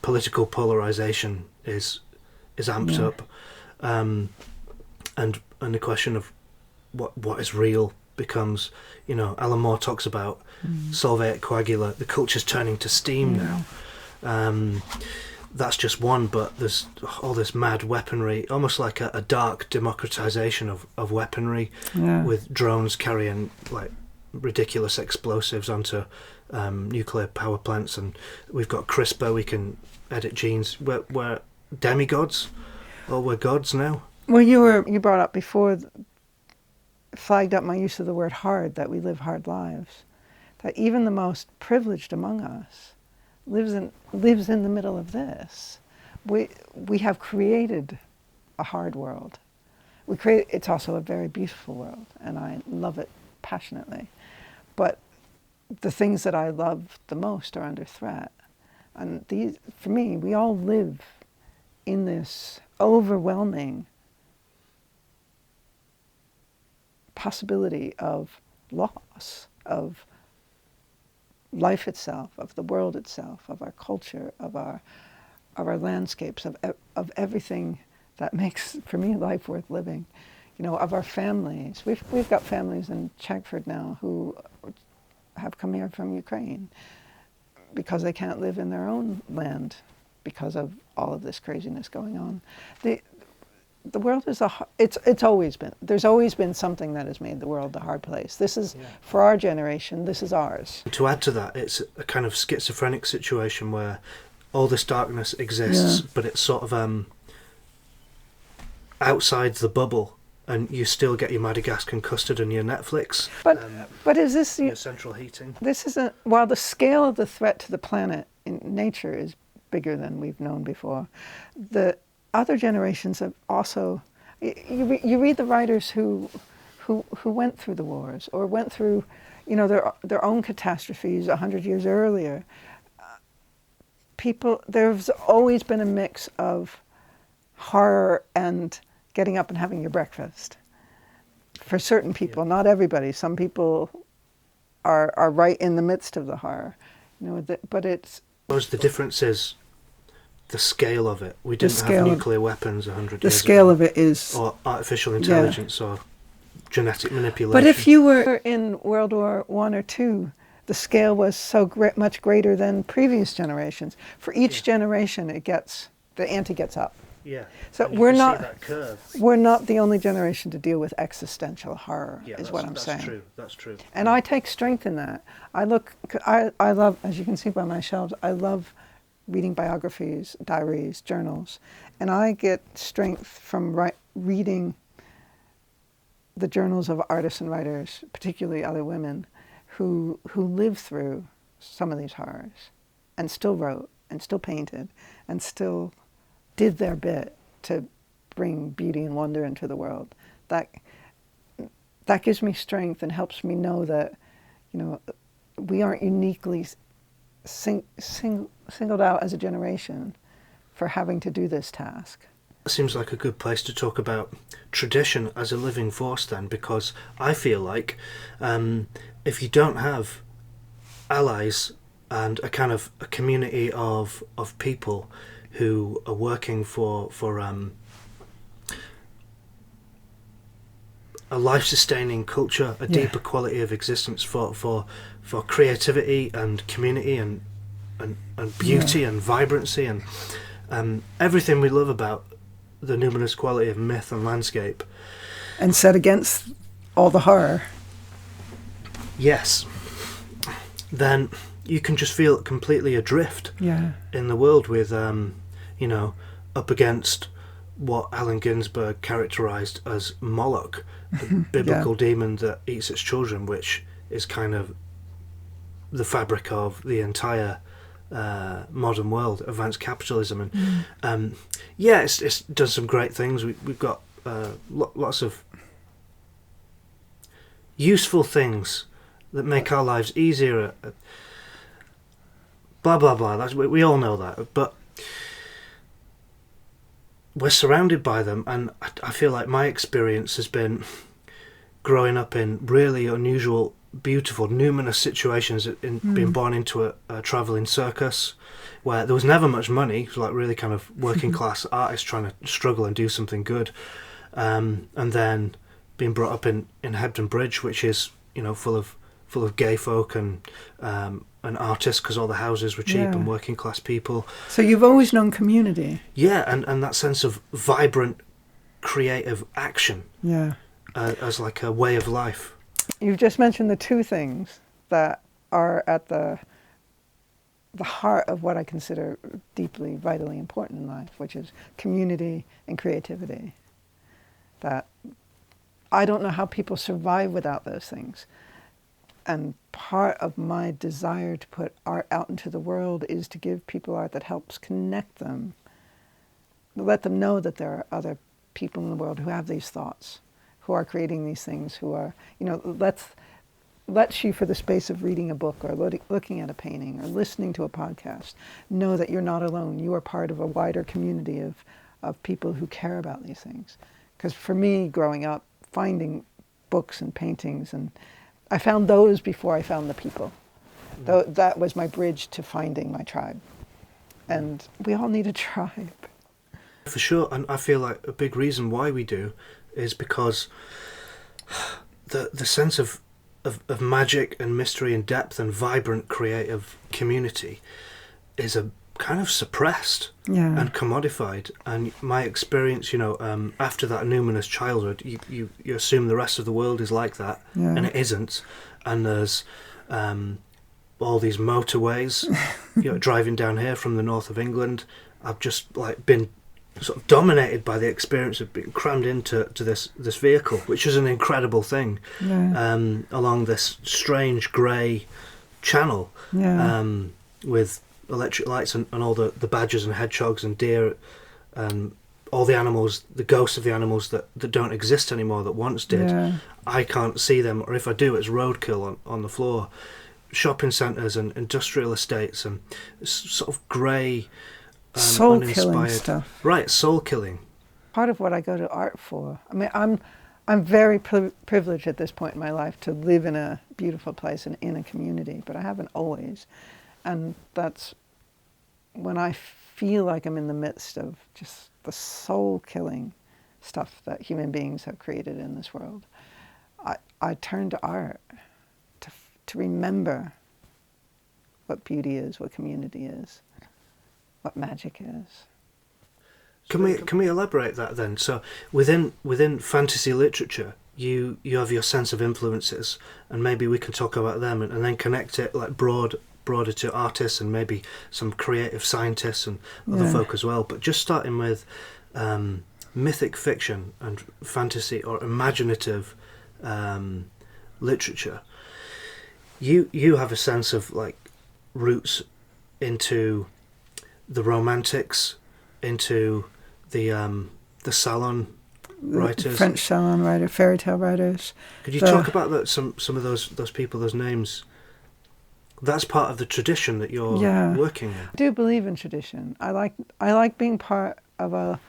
Speaker 2: political polarization is amped up, and the question of what is real becomes, Alan Moore talks about solvate coagula, the culture's turning to steam now. That's just one, but there's all this mad weaponry, almost like a dark democratization of weaponry, with drones carrying like ridiculous explosives onto nuclear power plants, and we've got CRISPR, we can edit genes. We're demigods, or we're gods now.
Speaker 1: Well, you brought up before, flagged up my use of the word hard, that we live hard lives, that even the most privileged among us lives in the middle of this. We have created a hard world. It's also a very beautiful world, and I love it passionately. But the things that I love the most are under threat. And these, for me, we all live in this overwhelming possibility of loss, of life itself, of the world itself, of our culture, of our landscapes, of everything that makes, for me, life worth living. Of our families. We've got families in Chagford now who have come here from Ukraine because they can't live in their own land because of all of this craziness going on. The world is it's always been. There's always been something that has made the world a hard place. This is, for our generation, this is ours.
Speaker 2: To add to that, it's a kind of schizophrenic situation where all this darkness exists, but it's sort of outside the bubble, and you still get your Madagascar custard and your Netflix.
Speaker 1: But is this
Speaker 2: your central heating?
Speaker 1: This isn't. While the scale of the threat to the planet in nature is bigger than we've known before, the other generations have also. You read the writers who went through the wars or went through, their own catastrophes 100 years earlier. There's always been a mix of horror and getting up and having your breakfast. For certain people, not everybody. Some people are right in the midst of the horror, but it's...
Speaker 2: Whereas the difference is the scale of it. We didn't have nuclear weapons 100 years ago.
Speaker 1: The scale of it is...
Speaker 2: Or artificial intelligence or genetic manipulation.
Speaker 1: But if you were in World War I or II, the scale was so much greater than previous generations. For each generation, the ante gets up.
Speaker 2: Yeah.
Speaker 1: So we're not the only generation to deal with existential horror, is what I'm saying.
Speaker 2: That's true.
Speaker 1: And I take strength in that. I love, as you can see by my shelves, I love reading biographies, diaries, journals, and I get strength from reading the journals of artists and writers, particularly other women, who lived through some of these horrors, and still wrote, and still painted, and still did their bit to bring beauty and wonder into the world. That gives me strength and helps me know that, we aren't uniquely singled out as a generation for having to do this task.
Speaker 2: It seems like a good place to talk about tradition as a living force then, because I feel like if you don't have allies and a kind of a community of people who are working for a life-sustaining culture, a deeper quality of existence, for creativity and community and beauty and vibrancy and everything we love about the numinous quality of myth and landscape.
Speaker 1: And set against all the horror.
Speaker 2: Yes. Then you can just feel completely adrift in the world with, up against what Allen Ginsberg characterized as Moloch, the biblical demon that eats its children, which is kind of the fabric of the entire modern world, advanced capitalism. And it's done some great things. We've got lots of useful things that make our lives easier. Blah blah blah. We all know that, but we're surrounded by them, and I feel like my experience has been growing up in really unusual, beautiful, numinous situations, in being born into a travelling circus where there was never much money. It was like really kind of working class artists trying to struggle and do something good, and then being brought up in Hebden Bridge, which is full of gay folk and artists, because all the houses were cheap, and working class people.
Speaker 1: So you've always known community.
Speaker 2: Yeah, and that sense of vibrant, creative action. Yeah. As like a way of life.
Speaker 1: You've just mentioned the two things that are at the heart of what I consider deeply, vitally important in life, which is community and creativity. That I don't know how people survive without those things. And part of my desire to put art out into the world is to give people art that helps connect them, let them know that there are other people in the world who have these thoughts, who are creating these things, who are, lets you, for the space of reading a book or looking at a painting or listening to a podcast, know that you're not alone. You are part of a wider community of people who care about these things. Because for me, growing up, finding books and paintings, and I found those before I found the people. That was my bridge to finding my tribe. And we all need a tribe.
Speaker 2: For sure, and I feel like a big reason why we do is because the sense of magic and mystery and depth and vibrant creative community is a kind of suppressed and commodified. And my experience, after that numinous childhood, you assume the rest of the world is like that, and it isn't. And there's all these motorways, driving down here from the north of England. I've just been sort of dominated by the experience of being crammed into this vehicle, which is an incredible thing, along this strange grey channel, with electric lights and all the badgers and hedgehogs and deer and all the animals, the ghosts of the animals that don't exist anymore that once did. I can't see them, or if I do, it's roadkill on the floor. Shopping centres and industrial estates and sort of grey,
Speaker 1: soul-killing stuff.
Speaker 2: Right, soul-killing.
Speaker 1: part of what I go to art for. I mean, I'm very privileged at this point in my life to live in a beautiful place and in a community, but I haven't always. And that's when I feel like I'm in the midst of just the soul-killing stuff that human beings have created in this world. I turn to art to remember what beauty is, what community is, what magic is.
Speaker 2: Can we elaborate that then? So within fantasy literature, you have your sense of influences, and maybe we can talk about them and then connect it like broader to artists and maybe some creative scientists and other folk as well. But just starting with mythic fiction and fantasy or imaginative literature, you have a sense of like roots into the romantics, into the salon writers,
Speaker 1: French salon writer, fairy tale writers.
Speaker 2: Could you talk about that? Some of those people, those names. That's part of the tradition that you're working in.
Speaker 1: I do believe in tradition. I like being part of a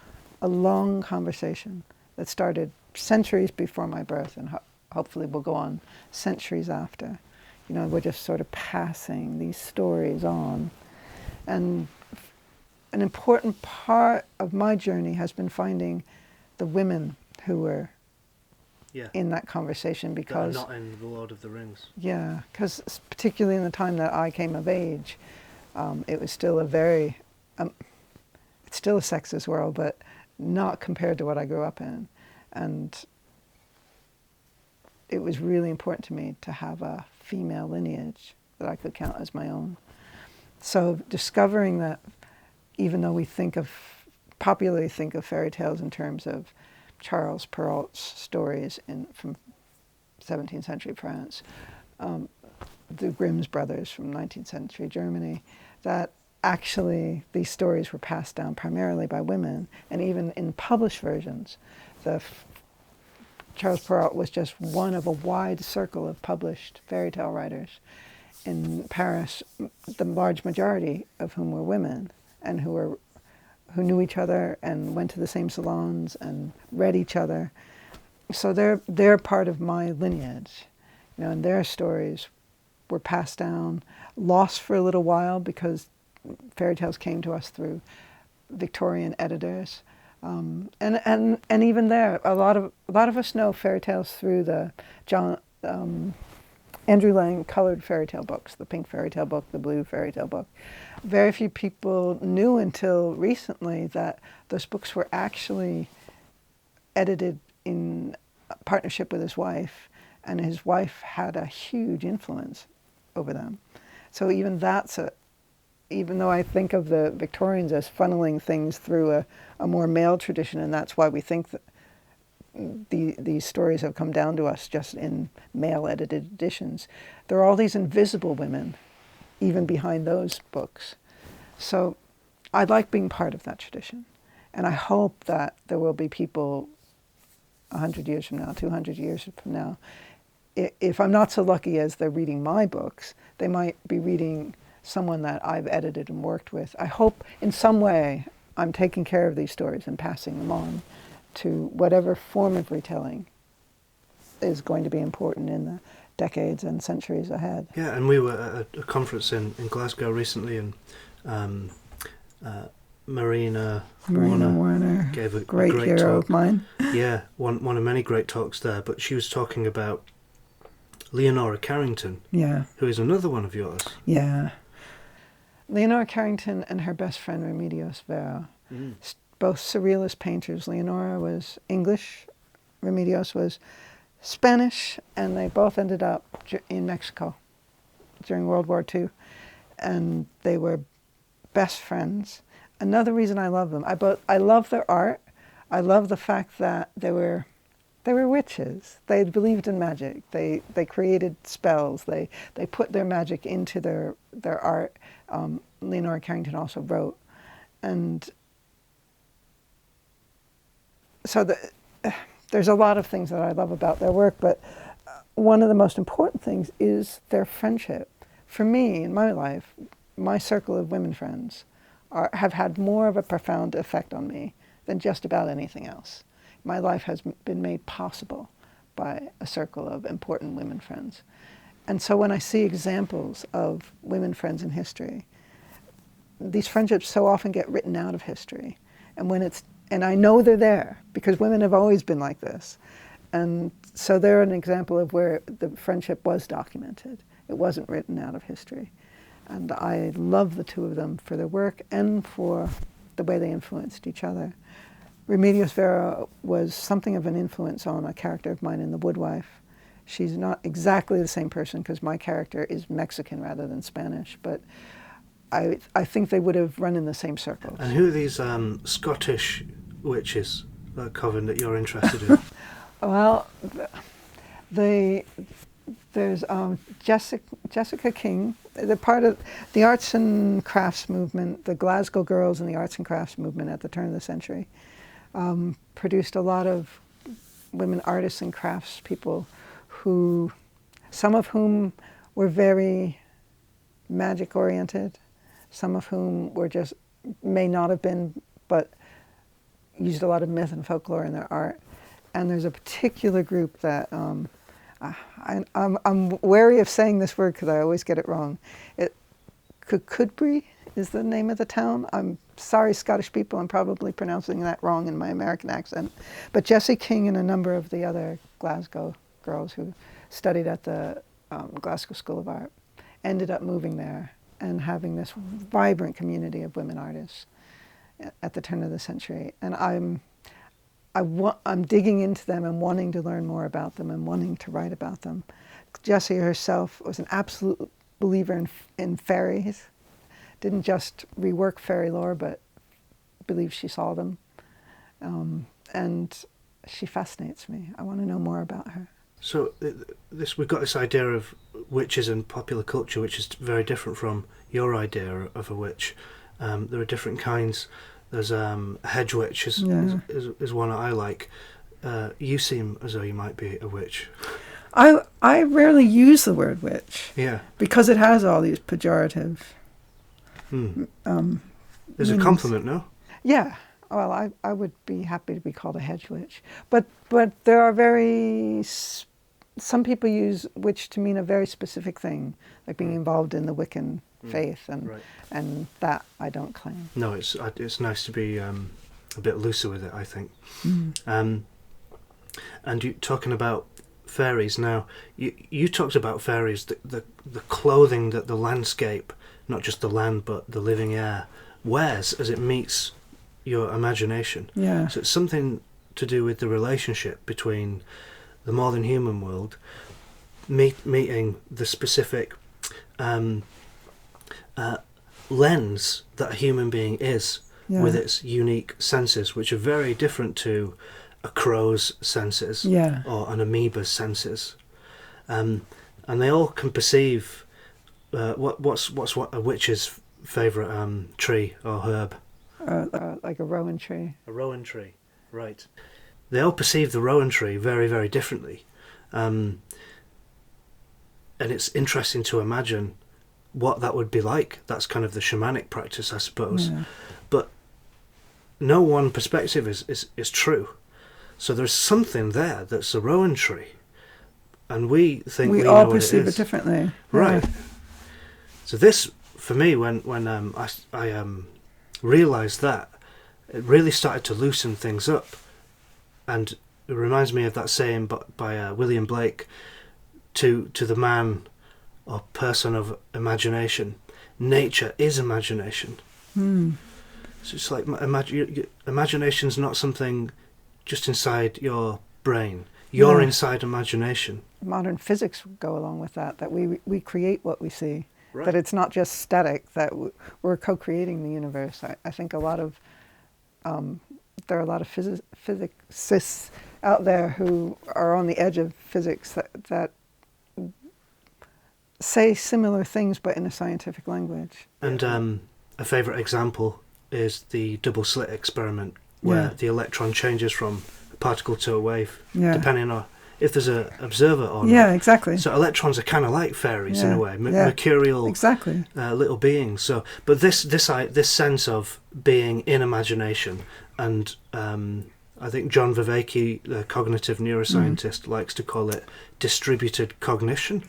Speaker 1: long conversation that started centuries before my birth and hopefully will go on centuries after. You know, we're just sort of passing these stories on. And an important part of my journey has been finding the women who were in that conversation, because
Speaker 2: that are not in The Lord of the Rings.
Speaker 1: Yeah, because particularly in the time that I came of age, it was still a very, it's still a sexist world, but not compared to what I grew up in. And it was really important to me to have a female lineage that I could count as my own. So discovering that, even though we popularly think of fairy tales in terms of Charles Perrault's stories from 17th century France, the Grimm's brothers from 19th century Germany, that actually these stories were passed down primarily by women, and even in published versions, Charles Perrault was just one of a wide circle of published fairy tale writers. In Paris, the large majority of whom were women, and who knew each other and went to the same salons and read each other. So they're part of my lineage, you know, and their stories were passed down, lost for a little while because fairy tales came to us through Victorian editors, and even there, a lot of us know fairy tales through the Andrew Lang colored fairy tale books, the pink fairy tale book, the blue fairy tale book. Very few people knew until recently that those books were actually edited in partnership with his wife, and his wife had a huge influence over them. So even even though I think of the Victorians as funneling things through a more male tradition, and that's why we think that these stories have come down to us just in male-edited editions, there are all these invisible women even behind those books. So I like being part of that tradition. And I hope that there will be people 100 years from now, 200 years from now, if I'm not so lucky as they're reading my books, they might be reading someone that I've edited and worked with. I hope in some way I'm taking care of these stories and passing them on to whatever form of retelling is going to be important in the decades and centuries ahead.
Speaker 2: Yeah, and we were at a conference in Glasgow recently, and Marina Warner gave a great
Speaker 1: hero
Speaker 2: talk.
Speaker 1: Of mine.
Speaker 2: Yeah, one of many great talks there, but she was talking about Leonora Carrington, who is another one of yours.
Speaker 1: Yeah. Leonora Carrington and her best friend Remedios Vero, both surrealist painters. Leonora was English, Remedios was Spanish, and they both ended up in Mexico during World War II, and they were best friends. Another reason I love them, I love their art. I love the fact that they were witches. They believed in magic. They created spells. They put their magic into their art. Leonora Carrington also wrote, and so there's a lot of things that I love about their work, but one of the most important things is their friendship. For me, in my life, my circle of women friends have had more of a profound effect on me than just about anything else. My life has been made possible by a circle of important women friends. And so when I see examples of women friends in history, these friendships so often get written out of history. And I know they're there because women have always been like this. And so they're an example of where the friendship was documented. It wasn't written out of history. And I love the two of them for their work and for the way they influenced each other. Remedios Vara was something of an influence on a character of mine in The Woodwife. She's not exactly the same person because my character is Mexican rather than Spanish, but I think they would have run in the same circles.
Speaker 2: And who are these Scottish witches, coven, that you're interested in?
Speaker 1: Well, there's Jessica King. They're part of the arts and crafts movement, the Glasgow girls in the arts and crafts movement at the turn of the century. Produced a lot of women artists and crafts people who, some of whom were very magic oriented, some of whom were just, may not have been, but used a lot of myth and folklore in their art. And there's a particular group that, I'm wary of saying this word because I always get it wrong. Cudbury is the name of the town. I'm sorry, Scottish people, I'm probably pronouncing that wrong in my American accent. But Jessie King and a number of the other Glasgow girls who studied at the Glasgow School of Art ended up moving there and having this vibrant community of women artists at the turn of the century. And I'm digging into them and wanting to learn more about them and wanting to write about them. Jessie herself was an absolute believer in fairies. Didn't just rework fairy lore, but believed she saw them. And she fascinates me. I want to know more about her.
Speaker 2: So we've got this idea of witches in popular culture, which is very different from your idea of a witch. There are different kinds. There's a hedge witch is one that I like. You seem as though you might be a witch.
Speaker 1: I rarely use the word witch.
Speaker 2: Yeah.
Speaker 1: Because it has all these pejorative.
Speaker 2: There's a compliment, no?
Speaker 1: Yeah. Well, I would be happy to be called a hedge witch. But there are some people use witch to mean a very specific thing, like being involved in the Wiccan faith, and that I don't claim.
Speaker 2: No, it's nice to be a bit looser with it, I think. And you talking about fairies now, you talked about fairies, the clothing that the landscape, not just the land but the living air, wears as it meets your imagination.
Speaker 1: Yeah.
Speaker 2: So it's something to do with the relationship between the more than human world meeting the specific lens that a human being is, with its unique senses, which are very different to a crow's senses or an amoeba's senses. And they all can perceive what's a witch's favourite tree or herb.
Speaker 1: Like a rowan tree.
Speaker 2: A rowan tree, right. They all perceive the rowan tree very, very differently. And it's interesting to imagine what that would be like. That's kind of the shamanic practice, I suppose. Yeah. But no one perspective is true. So there's something there that's a rowan tree. And we think we
Speaker 1: all
Speaker 2: know
Speaker 1: perceive
Speaker 2: what it is.
Speaker 1: It differently.
Speaker 2: Right.
Speaker 1: Yeah.
Speaker 2: So this, for me, when I realised that, it really started to loosen things up. And it reminds me of that saying by William Blake, to the man or person of imagination, nature is imagination. So it's like imagination's not something just inside your brain. You're inside imagination.
Speaker 1: Modern physics go along with that we create what we see.
Speaker 2: Right.
Speaker 1: That it's not just static, that we're co-creating the universe. I think there are a lot of physicists out there who are on the edge of physics that say similar things but in a scientific language.
Speaker 2: And a favourite example is the double slit experiment, where the electron changes from a particle to a wave, depending on if there's a observer or not.
Speaker 1: Yeah, exactly.
Speaker 2: So electrons are kind of like fairies in a way,
Speaker 1: yeah.
Speaker 2: mercurial
Speaker 1: exactly.
Speaker 2: Little beings. So, but this sense of being in imagination, and I think John Vervaeke, the cognitive neuroscientist, likes to call it distributed cognition,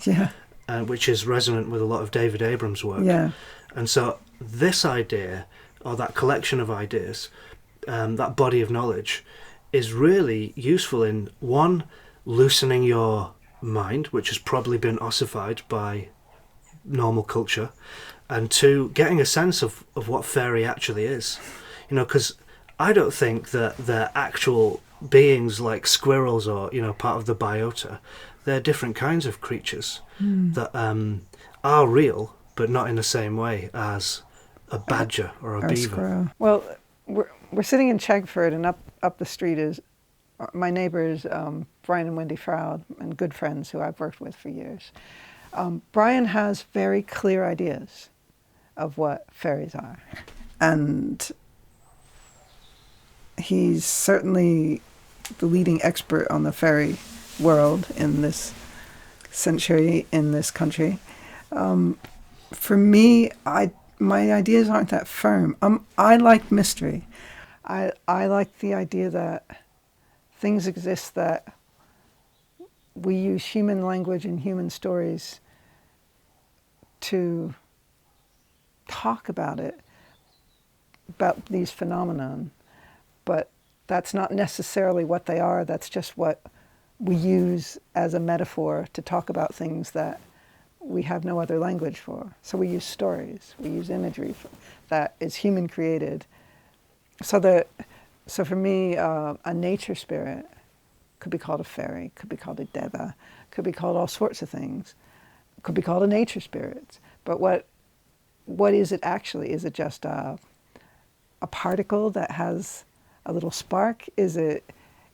Speaker 2: which is resonant with a lot of David Abrams' work.
Speaker 1: Yeah.
Speaker 2: And so this idea, or that collection of ideas, that body of knowledge, is really useful in, one, loosening your mind, which has probably been ossified by normal culture, and two, getting a sense of what fairy actually is. Because I don't think that they're actual beings like squirrels or, part of the biota. They're different kinds of creatures that are real, but not in the same way as a badger or a beaver.
Speaker 1: Squirrel. Well, we're sitting in Chegford, and up the street is my neighbours, Brian and Wendy Froud, and good friends who I've worked with for years. Brian has very clear ideas of what fairies are. And he's certainly the leading expert on the fairy world in this century, in this country. For me, my ideas aren't that firm. I like mystery. I like the idea that things exist that we use human language and human stories to talk about these phenomenon, but that's not necessarily what they are. That's just what we use as a metaphor to talk about things that we have no other language for. So we use stories, we use imagery that is human created. So for me, a nature spirit could be called a fairy, could be called a deva, could be called all sorts of things, could be called a nature spirit. But what is it actually? Is it just a particle that has a little spark? Is it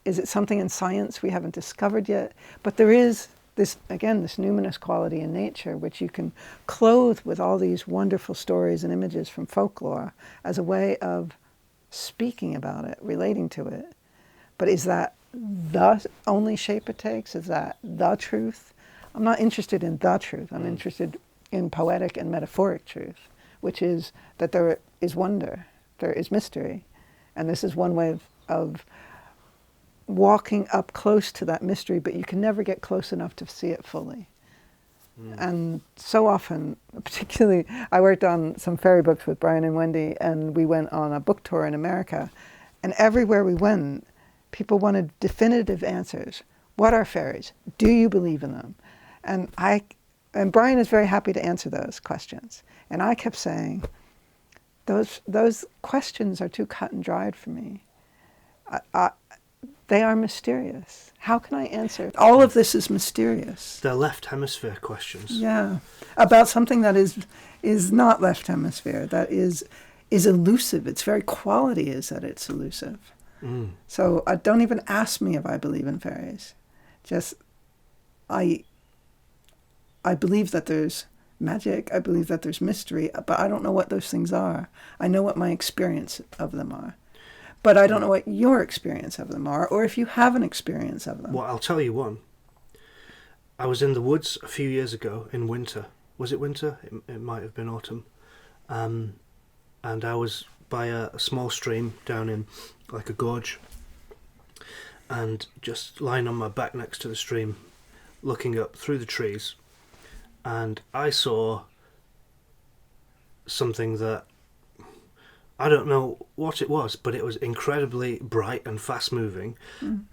Speaker 1: something in science we haven't discovered yet? But there is this numinous quality in nature, which you can clothe with all these wonderful stories and images from folklore as a way of speaking about it, relating to it. But is that the only shape it takes? Is that the truth? I'm not interested in the truth. I'm interested in poetic and metaphoric truth, which is that there is wonder, there is mystery. And this is one way of walking up close to that mystery, but you can never get close enough to see it fully. And so often, particularly, I worked on some fairy books with Brian and Wendy, and we went on a book tour in America, and everywhere we went, people wanted definitive answers. What are fairies? Do you believe in them? And Brian is very happy to answer those questions. And I kept saying, those questions are too cut and dried for me. They are mysterious. How can I answer? All of this is mysterious.
Speaker 2: They're left hemisphere questions.
Speaker 1: Yeah, about something that is not left hemisphere, that is elusive. Its very quality is that it's elusive. So don't even ask me if I believe in fairies. Just, I believe that there's magic, I believe that there's mystery, but I don't know what those things are. I know what my experience of them are. But I don't know what your experience of them are, or if you have an experience of them.
Speaker 2: Well, I'll tell you one. I was in the woods a few years ago in winter. Was it winter? It might have been autumn. And I was by a small stream down in like a gorge, and just lying on my back next to the stream, looking up through the trees, and I saw something that I don't know what it was, but it was incredibly bright and fast moving.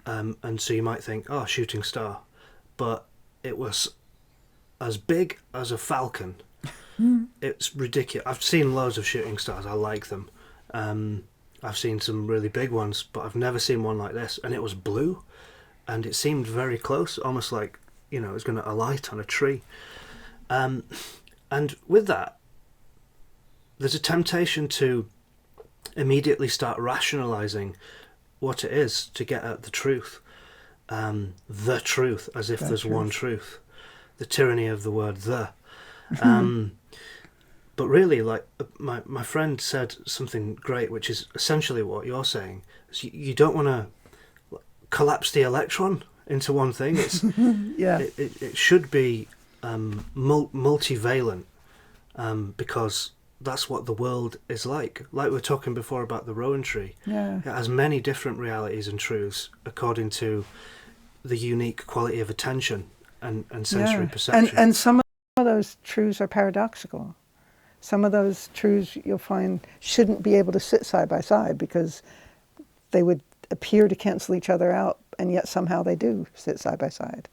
Speaker 2: And so you might think, oh, shooting star. But it was as big as a falcon. It's ridiculous. I've seen loads of shooting stars. I like them. I've seen some really big ones, but I've never seen one like this. And it was blue, and it seemed very close, almost like, it was going to alight on a tree. And with that, there's a temptation to immediately start rationalizing what it is to get at the truth. The truth, as if there's one truth. The tyranny of the word the. But really, like my friend said something great, which is essentially what you're saying. So you don't want to collapse the electron into one thing. It's
Speaker 1: yeah.
Speaker 2: it should be multivalent, because that's what the world is like. Like we were talking before about the rowan tree.
Speaker 1: Yeah.
Speaker 2: It has many different realities and truths according to the unique quality of attention and sensory perception.
Speaker 1: And some of those truths are paradoxical. Some of those truths you'll find shouldn't be able to sit side by side because they would appear to cancel each other out, and yet somehow they do sit side by side.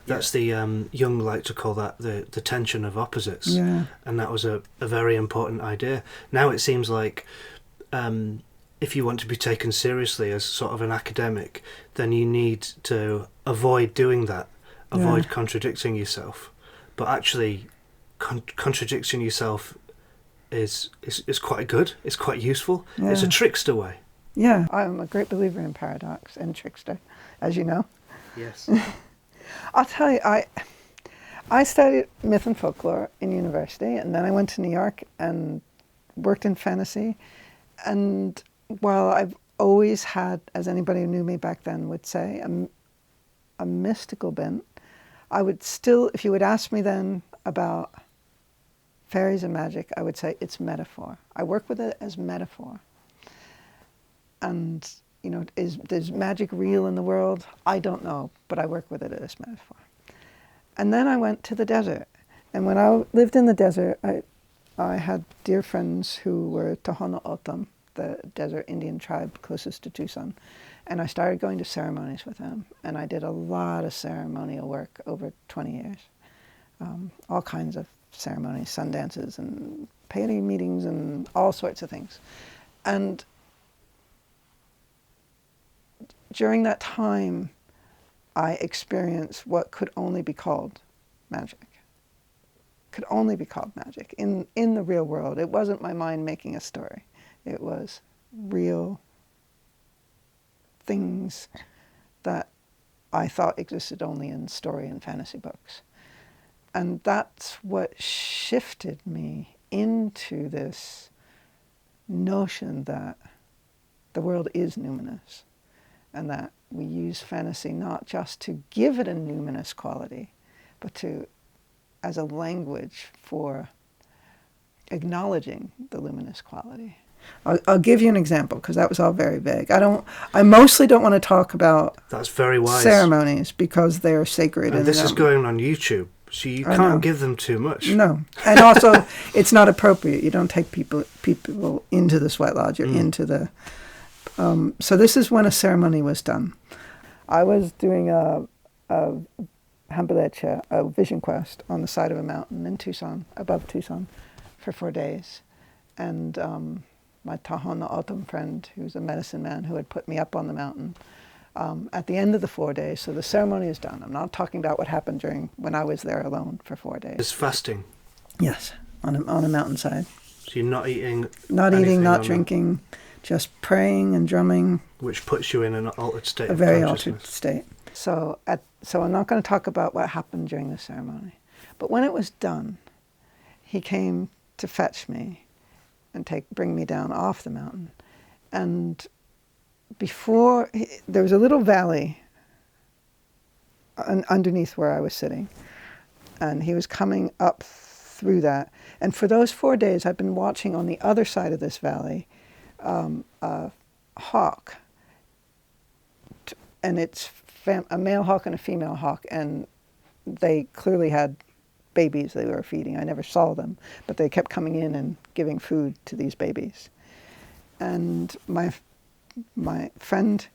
Speaker 2: That's the Jung like to call that the tension of opposites, and that was a very important idea. Now it seems like if you want to be taken seriously as sort of an academic, then you need to avoid doing that, avoid contradicting yourself. But actually, contradicting yourself is quite good. It's quite useful. Yeah. It's a trickster way.
Speaker 1: Yeah, I'm a great believer in paradox and trickster, as you know.
Speaker 2: Yes.
Speaker 1: I'll tell you, I studied myth and folklore in university, and then I went to New York and worked in fantasy. And while I've always had, as anybody who knew me back then would say, a mystical bent, I would still, if you would ask me then about fairies and magic, I would say it's metaphor. I work with it as metaphor. And, you know, is magic real in the world? I don't know, but I work with it as metaphor. And then I went to the desert. And when I lived in the desert, I had dear friends who were Tohono O'odham, the desert Indian tribe closest to Tucson. And I started going to ceremonies with them. And I did a lot of ceremonial work over 20 years. All kinds of ceremonies, sun dances and peyote meetings and all sorts of things. And during that time, I experienced what could only be called magic. Could only be called magic in the real world. It wasn't my mind making a story. It was real things that I thought existed only in story and fantasy books. And that's what shifted me into this notion that the world is numinous, and that we use fantasy not just to give it a numinous quality, but to as a language for acknowledging the luminous quality. I'll give you an example, because that was all very vague. I mostly don't want to talk about
Speaker 2: That's very wise.
Speaker 1: Ceremonies, because they're sacred.
Speaker 2: And this is going on YouTube, so you can't give them too much.
Speaker 1: No. And also, it's not appropriate. You don't take people into the sweat lodge or into the... so this is when a ceremony was done. I was doing a Hambaleche, a vision quest on the side of a mountain in Tucson, above Tucson, for 4 days. And my Tohono O'odham friend, who's a medicine man who had put me up on the mountain, at the end of the 4 days, so the ceremony is done. I'm not talking about what happened when I was there alone for 4 days.
Speaker 2: It's fasting.
Speaker 1: Yes, on a mountainside.
Speaker 2: So you're not eating...
Speaker 1: Not eating, not drinking, just praying and drumming.
Speaker 2: Which puts you in an altered state of
Speaker 1: consciousness. A very altered state. So I'm not going to talk about what happened during the ceremony. But when it was done, he came to fetch me and bring me down off the mountain. And there was a little valley underneath where I was sitting. And he was coming up through that. And for those 4 days, I've been watching on the other side of this valley a hawk. And it's a male hawk and a female hawk. And they clearly had babies they were feeding. I never saw them, but they kept coming in and giving food to these babies. And my friend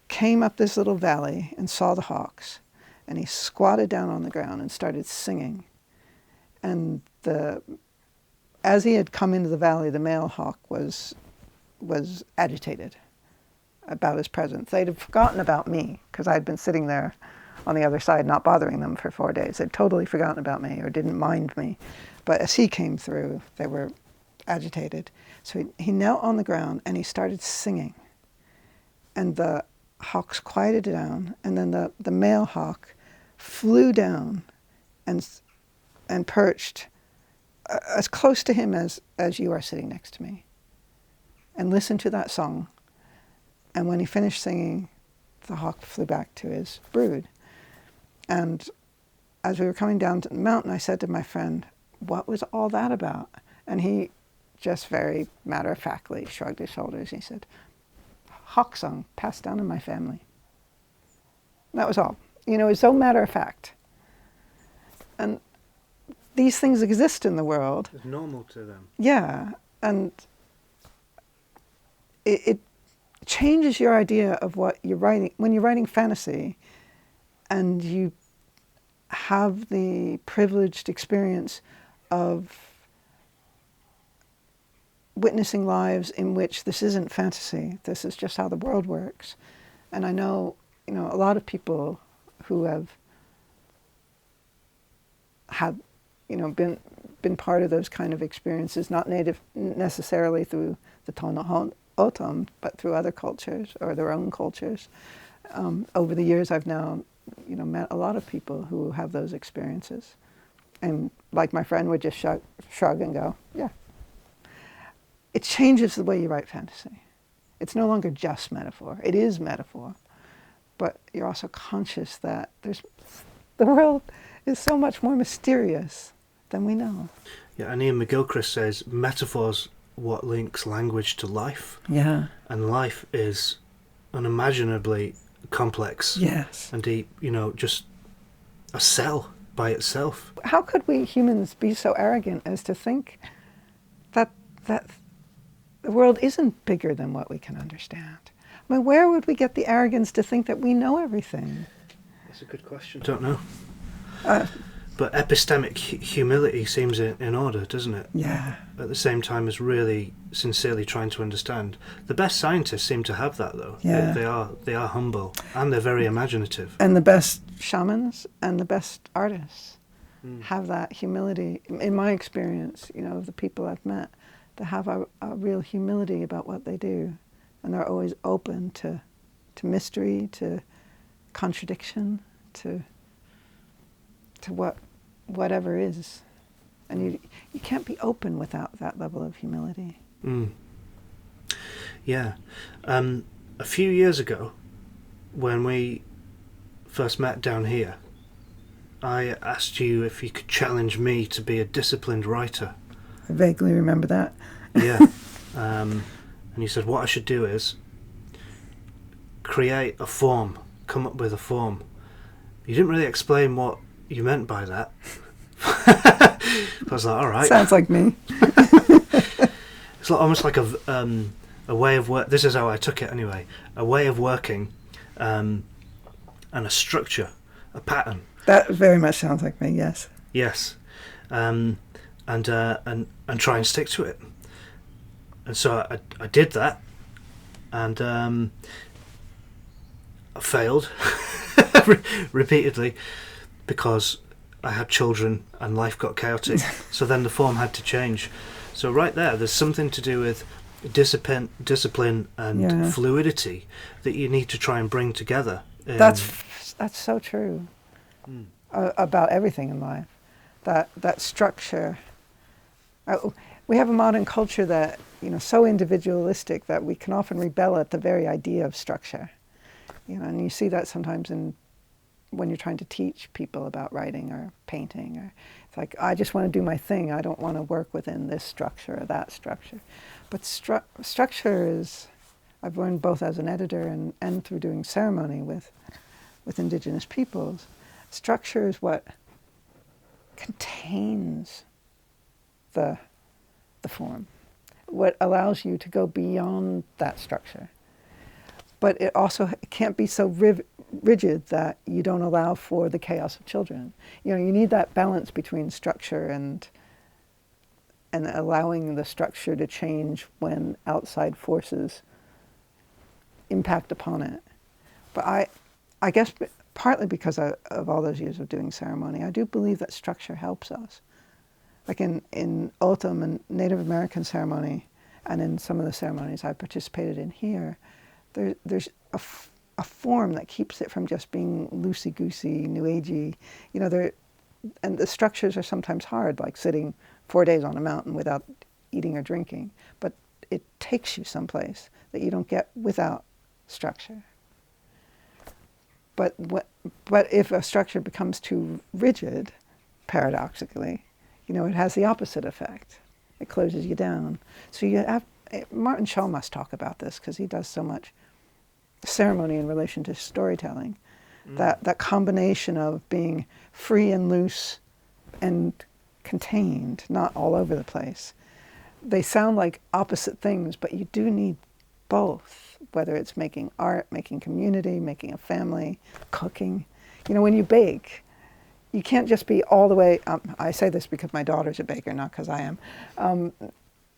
Speaker 1: came up this little valley and saw the hawks, and he squatted down on the ground and started singing. And as he had come into the valley, the male hawk was agitated about his presence. They'd have forgotten about me, because I'd been sitting there on the other side, not bothering them for 4 days. They'd totally forgotten about me or didn't mind me. But as he came through, they were agitated. So he knelt on the ground and he started singing. And the hawks quieted down, and then the male hawk flew down and perched as close to him as you are sitting next to me, and listened to that song. And when he finished singing, the hawk flew back to his brood. And as we were coming down to the mountain, I said to my friend, what was all that about? And he just very matter-of-factly shrugged his shoulders. He said, hawk song passed down in my family. That was all. You know, it's so matter-of-fact. And these things exist in the world.
Speaker 2: It's normal to them.
Speaker 1: Yeah, and it changes your idea of what you're writing. When you're writing fantasy and you have the privileged experience of witnessing lives in which this isn't fantasy, this is just how the world works. And I know, you know, a lot of people who have had, you know, been part of those kind of experiences, not native necessarily through the Tono Otom, but through other cultures or their own cultures. Over the years, I've now, you know, met a lot of people who have those experiences, and like my friend would just shrug and go, "Yeah." It changes the way you write fantasy. It's no longer just metaphor. It is metaphor, but you're also conscious that the world is so much more mysterious than we know.
Speaker 2: Yeah, and Ian McGilchrist says metaphor's what links language to life.
Speaker 1: Yeah.
Speaker 2: And life is unimaginably complex.
Speaker 1: Yes.
Speaker 2: And deep, you know, just a cell by itself.
Speaker 1: How could we humans be so arrogant as to think that the world isn't bigger than what we can understand? I mean, where would we get the arrogance to think that we know everything?
Speaker 2: That's a good question. Don't know. But epistemic humility seems in order, doesn't it?
Speaker 1: Yeah.
Speaker 2: At the same time as really sincerely trying to understand. The best scientists seem to have that, though.
Speaker 1: Yeah.
Speaker 2: They are humble and they're very imaginative.
Speaker 1: And the best shamans and the best artists have that humility. In my experience, you know, of the people I've met, they have a real humility about what they do, and they're always open to mystery, to contradiction, to whatever is. And you can't be open without that level of humility.
Speaker 2: Yeah. A few years ago, when we first met down here, I asked you if you could challenge me to be a disciplined writer.
Speaker 1: I vaguely remember that.
Speaker 2: Yeah. And you said what I should do is create a form, come up with a form. You didn't really explain what you meant by that. I was like, all right.
Speaker 1: Sounds like me.
Speaker 2: It's almost like a way of work. This is how I took it anyway. A way of working, and a structure, a pattern.
Speaker 1: That very much sounds like me. Yes.
Speaker 2: Yes, and try and stick to it. And so I did that, and I failed repeatedly because I had children and life got chaotic. So then the form had to change. So right there's something to do with discipline and fluidity that you need to try and bring together.
Speaker 1: That's so true about everything in life. That structure. We have a modern culture that, you know, so individualistic that we can often rebel at the very idea of structure. You know, and you see that sometimes when you're trying to teach people about writing or painting, or it's like, I just want to do my thing. I don't want to work within this structure or that structure. But structure is, I've learned both as an editor and through doing ceremony with Indigenous peoples, structure is what contains the form, what allows you to go beyond that structure. But it also can't be so rigid that you don't allow for the chaos of children. You know, you need that balance between structure and allowing the structure to change when outside forces impact upon it. But I guess partly because of all those years of doing ceremony, I do believe that structure helps us. Like in Autumn and Native American ceremony, and in some of the ceremonies I participated in here, there's a form that keeps it from just being loosey-goosey, new agey. You know, and the structures are sometimes hard, like sitting 4 days on a mountain without eating or drinking. But it takes you someplace that you don't get without structure. But if a structure becomes too rigid, paradoxically, it has the opposite effect. It closes you down. So Martin Shaw must talk about this because he does so much ceremony in relation to storytelling. That combination of being free and loose and contained, not all over the place. They sound like opposite things, but you do need both, whether it's making art, making community, making a family, cooking. When you bake, you can't just be all the way, I say this because my daughter's a baker, not because I am.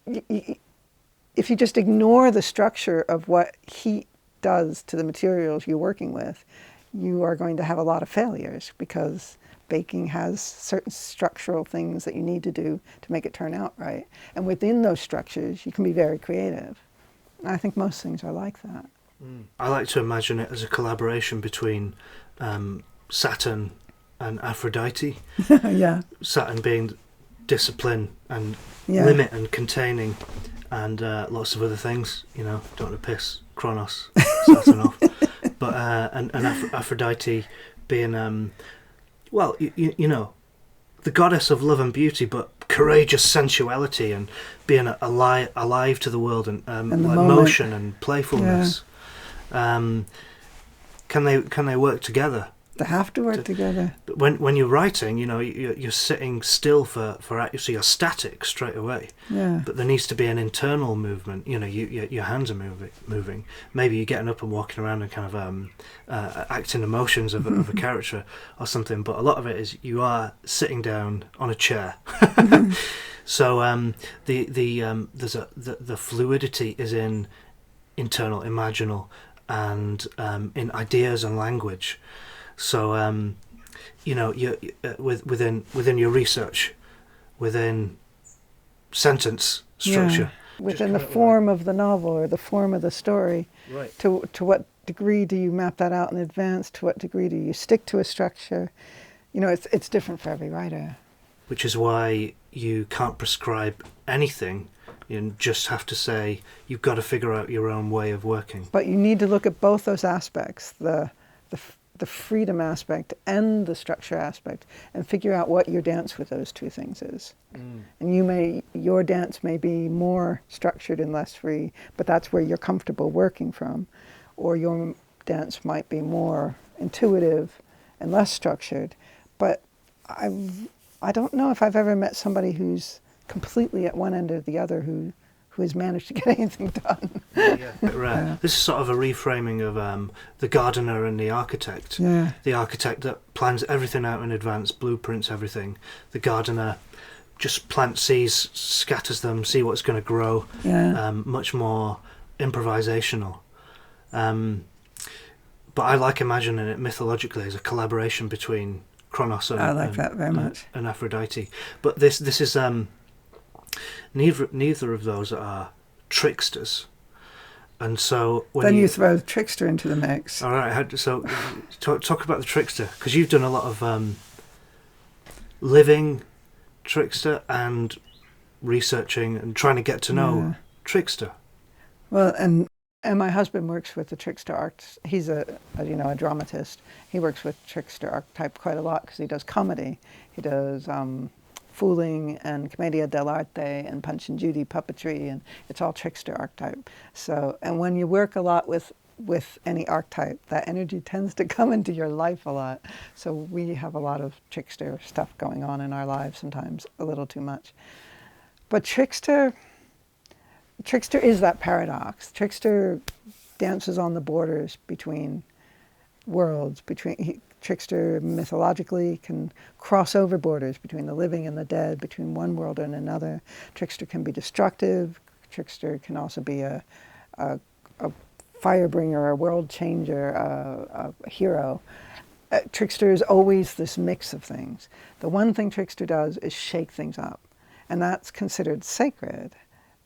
Speaker 1: If you just ignore the structure of what heat does to the materials you're working with, you are going to have a lot of failures because baking has certain structural things that you need to do to make it turn out right. And within those structures, you can be very creative. And I think most things are like that.
Speaker 2: I like to imagine it as a collaboration between Saturn and Aphrodite.
Speaker 1: Yeah.
Speaker 2: Saturn being discipline and limit and containing, and lots of other things. Don't want to piss Kronos, Saturn off. But and Aphrodite being the goddess of love and beauty, but courageous sensuality and being alive to the world and like motion and playfulness. Yeah. Can they work together?
Speaker 1: They have to work together.
Speaker 2: But when you're writing, you're sitting still for so you're static straight away.
Speaker 1: Yeah.
Speaker 2: But there needs to be an internal movement. Your hands are moving. Maybe you're getting up and walking around and kind of acting emotions of a character or something. But a lot of it is you are sitting down on a chair. So the fluidity is in internal, imaginal, and in ideas and language. So, you within your research, within sentence structure,
Speaker 1: within the form of the novel or the form of the story.
Speaker 2: Right.
Speaker 1: To what degree do you map that out in advance? To what degree do you stick to a structure? It's different for every writer.
Speaker 2: Which is why you can't prescribe anything. You just have to say you've got to figure out your own way of working.
Speaker 1: But you need to look at both those aspects, the freedom aspect and the structure aspect, and figure out what your dance with those two things is. And your dance may be more structured and less free, but that's where you're comfortable working from. Or your dance might be more intuitive and less structured. But I don't know if I've ever met somebody who's completely at one end or the other who has managed to get anything done.
Speaker 2: Yeah, rare. Yeah. This is sort of a reframing of the gardener and the architect.
Speaker 1: Yeah.
Speaker 2: The architect that plans everything out in advance, blueprints everything. The gardener just plants seeds, scatters them, see what's going to grow.
Speaker 1: Yeah.
Speaker 2: Much more improvisational. But I like imagining it mythologically as a collaboration between Kronos and,
Speaker 1: I like that very much.
Speaker 2: And Aphrodite. But this is neither of those are tricksters, and so when
Speaker 1: you throw the trickster into the mix.
Speaker 2: All right, so talk about the trickster, because you've done a lot of living trickster and researching and trying to get to know trickster.
Speaker 1: Well, and my husband works with the trickster archetype. He's a dramatist. He works with trickster archetype quite a lot because he does comedy. He does fooling and commedia dell'arte and Punch and Judy puppetry, and it's all trickster archetype. So, and when you work a lot with any archetype, that energy tends to come into your life a lot. So we have a lot of trickster stuff going on in our lives, sometimes a little too much. But trickster is that paradox. Trickster dances on the borders between worlds, Trickster mythologically can cross over borders between the living and the dead, between one world and another. Trickster can be destructive. Trickster can also be a firebringer, a world changer, a hero. Trickster is always this mix of things. The one thing Trickster does is shake things up, and that's considered sacred,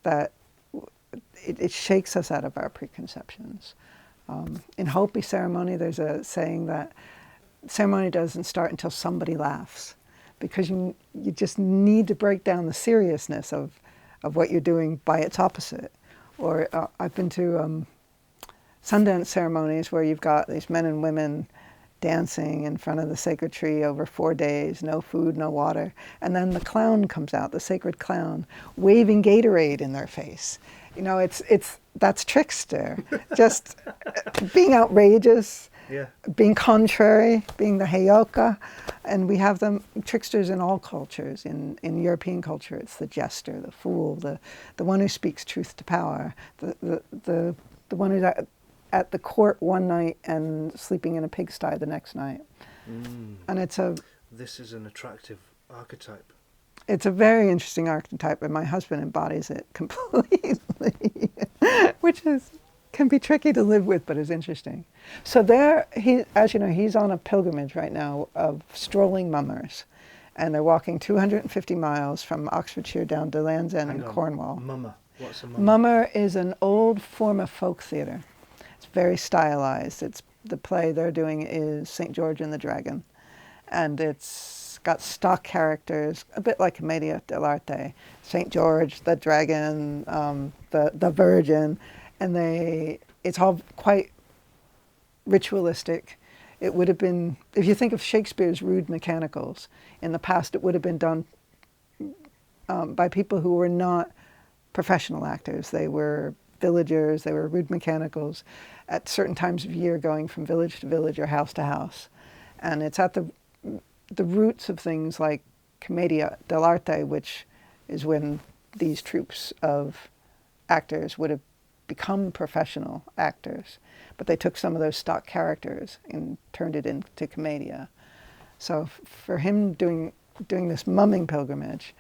Speaker 1: that it shakes us out of our preconceptions. In Hopi ceremony, there's a saying that ceremony doesn't start until somebody laughs, because you just need to break down the seriousness of what you're doing by its opposite. Or I've been to Sundance ceremonies where you've got these men and women dancing in front of the sacred tree over 4 days, no food, no water. And then the clown comes out, the sacred clown, waving Gatorade in their face. You know, that's Trickster. Just being outrageous, being contrary, being the heyoka. And we have them, tricksters in all cultures. In European culture, it's the jester, the fool, the one who speaks truth to power, the one who's at the court one night and sleeping in a pigsty the next night. And
Speaker 2: this is an attractive archetype.
Speaker 1: It's a very interesting archetype, and my husband embodies it completely, which can be tricky to live with, but is interesting. So as you know, he's on a pilgrimage right now of strolling mummers, and they're walking 250 miles from Oxfordshire down to Land's End in Cornwall.
Speaker 2: Mummer. What's a mummer?
Speaker 1: Mummer is an old form of folk theatre. It's very stylized. The play they're doing is St. George and the Dragon, and it's got stock characters, a bit like Commedia dell'arte. St. George, the Dragon, the Virgin, and it's all quite ritualistic. It would have been, if you think of Shakespeare's rude mechanicals, in the past it would have been done by people who were not professional actors. They were villagers, they were rude mechanicals at certain times of year going from village to village or house to house. And it's at the roots of things like Commedia dell'arte, which is when these troupes of actors would have become professional actors. But they took some of those stock characters and turned it into commedia. So for him doing this mumming pilgrimage,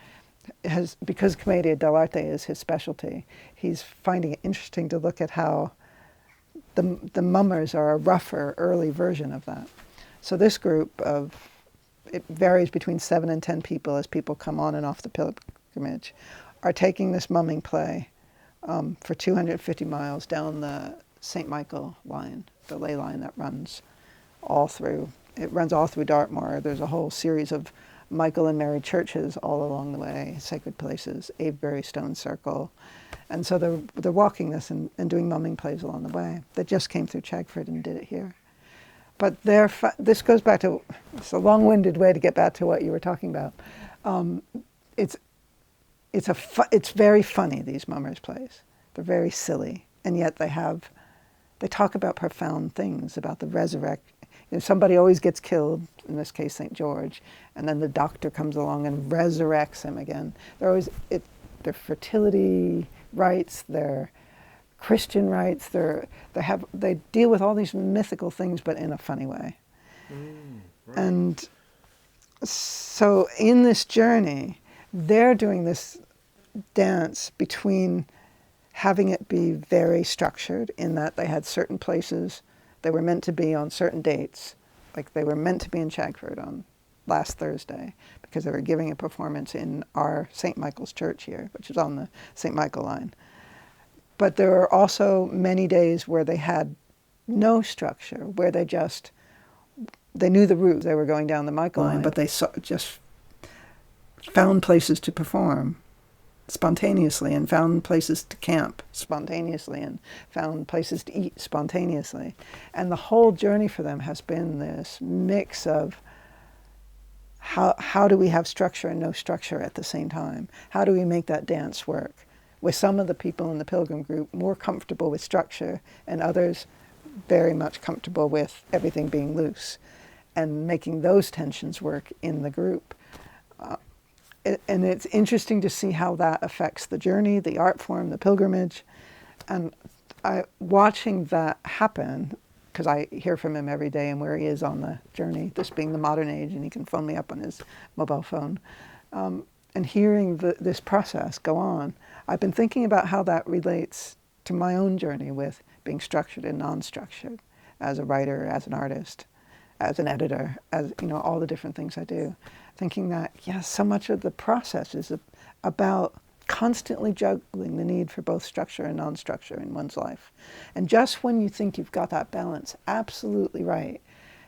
Speaker 1: because Commedia dell'arte is his specialty, he's finding it interesting to look at how the mummers are a rougher early version of that. So this group it varies between 7 and 10 people as people come on and off the pilgrimage, are taking this mumming play for 250 miles down the St. Michael line, the ley line that runs all through. It runs all through Dartmoor. There's a whole series of Michael and Mary churches all along the way, sacred places, Avebury Stone Circle. And so they're walking this and doing mumming plays along the way. They just came through Chagford and did it here. But this goes back to, it's a long-winded way to get back to what you were talking about. It's very funny, these mummers plays. They're very silly, and yet they talk about profound things, about the resurrection. You know, somebody always gets killed, in this case St. George, and then the doctor comes along and resurrects him again. They're fertility rites, their Christian rites, they deal with all these mythical things, but in a funny way. Right. And so in this journey, they're doing this dance between having it be very structured, in that they had certain places they were meant to be on certain dates. Like they were meant to be in Chagford on last Thursday because they were giving a performance in our St. Michael's Church here, which is on the St. Michael line. But there were also many days where they had no structure, where they knew the route they were going down the Michael line, but they just found places to perform spontaneously, and found places to camp spontaneously, and found places to eat spontaneously. And the whole journey for them has been this mix of how do we have structure and no structure at the same time? How do we make that dance work? With some of the people in the pilgrim group more comfortable with structure, and others very much comfortable with everything being loose, and making those tensions work in the group. And it's interesting to see how that affects the journey, the art form, the pilgrimage. And watching that happen, because I hear from him every day and where he is on the journey, this being the modern age, and he can phone me up on his mobile phone, and hearing this process go on, I've been thinking about how that relates to my own journey with being structured and non-structured, as a writer, as an artist, as an editor, as all the different things I do. Thinking that, yes, so much of the process is about constantly juggling the need for both structure and non-structure in one's life. And just when you think you've got that balance absolutely right,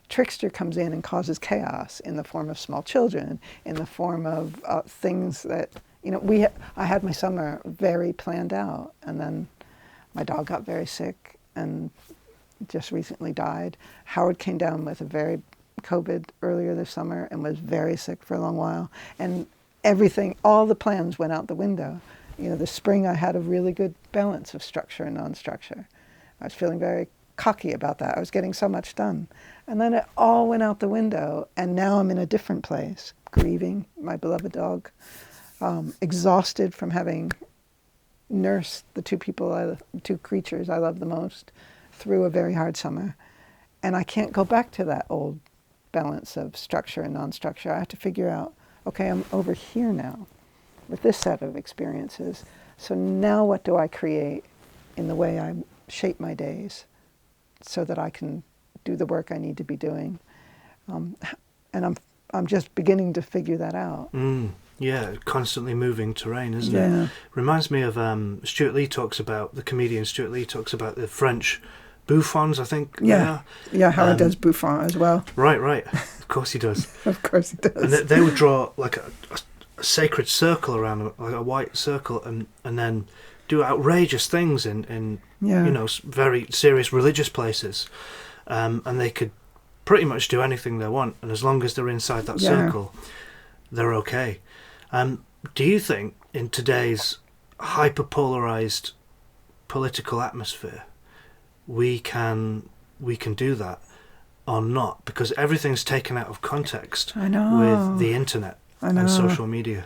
Speaker 1: Trickster comes in and causes chaos in the form of small children, in the form of things that, I had my summer very planned out, and then my dog got very sick, and just recently died. Howard came down with a very COVID earlier this summer and was very sick for a long while. And everything, all the plans went out the window. You know, this spring I had a really good balance of structure and non-structure. I was feeling very cocky about that. I was getting so much done. And then it all went out the window, and now I'm in a different place, grieving my beloved dog, exhausted from having nursed the two creatures I love the most through a very hard summer. And I can't go back to that old balance of structure and non-structure. I have to figure out, okay, I'm over here now with this set of experiences. So now what do I create in the way I shape my days so that I can do the work I need to be doing? And I'm just beginning to figure that out.
Speaker 2: Yeah, constantly moving terrain, isn't it? Reminds me of the comedian Stuart Lee talks about the French bouffons, I think.
Speaker 1: Yeah, Howard does bouffon as well.
Speaker 2: Right. Of course he does.
Speaker 1: Of course he does.
Speaker 2: And they would draw like a sacred circle around them, like a white circle, and then do outrageous things in very serious religious places. And they could pretty much do anything they want, and as long as they're inside that circle, they're okay. Do you think in today's hyperpolarized political atmosphere we can do that or not? Because everything's taken out of context with the internet and social media.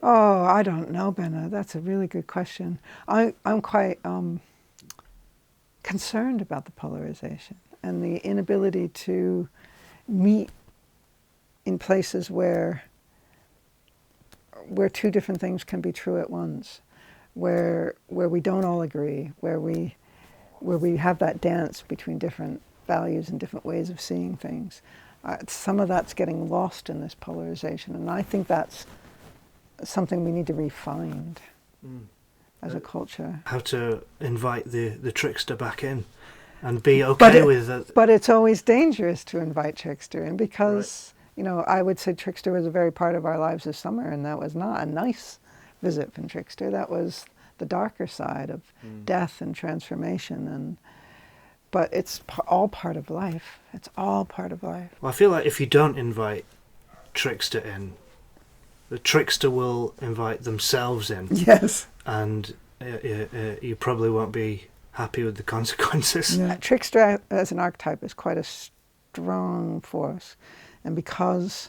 Speaker 1: Oh, I don't know, Benna. That's a really good question. I'm quite concerned about the polarization and the inability to meet in places where two different things can be true at once, where we don't all agree, where we have that dance between different values and different ways of seeing things. Some of that's getting lost in this polarization, and I think that's something we need to refine as a culture.
Speaker 2: How to invite the trickster back in and be okay with it.
Speaker 1: But it's always dangerous to invite trickster in because, I would say trickster was a very part of our lives this summer, and that was not a nice visit from trickster. That was the darker side of death and transformation. But it's all part of life. It's all part of life.
Speaker 2: Well, I feel like if you don't invite trickster in, the trickster will invite themselves in.
Speaker 1: Yes.
Speaker 2: And you probably won't be happy with the consequences.
Speaker 1: Yeah. Trickster as an archetype is quite a strong force. And because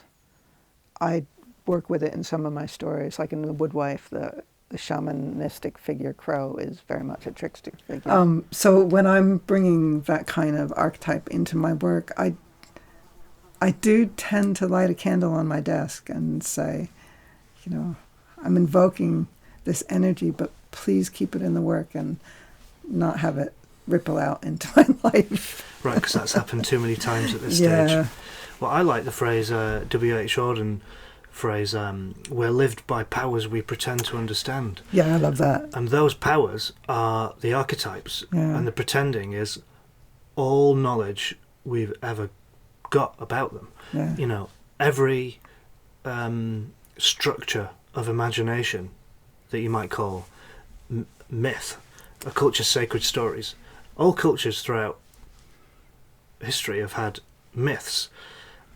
Speaker 1: I work with it in some of my stories, like in The Woodwife, the shamanistic figure Crow is very much a trickster figure. So when I'm bringing that kind of archetype into my work, I do tend to light a candle on my desk and say, I'm invoking this energy, but please keep it in the work and not have it ripple out into my life.
Speaker 2: Right, because that's happened too many times at this stage. Well, I like the phrase, W.H. Auden phrase, we're lived by powers we pretend to understand.
Speaker 1: Yeah, I love that.
Speaker 2: And those powers are the archetypes, and the pretending is all knowledge we've ever got about them. Yeah. Every structure of imagination that you might call myth, a culture's sacred stories. All cultures throughout history have had myths,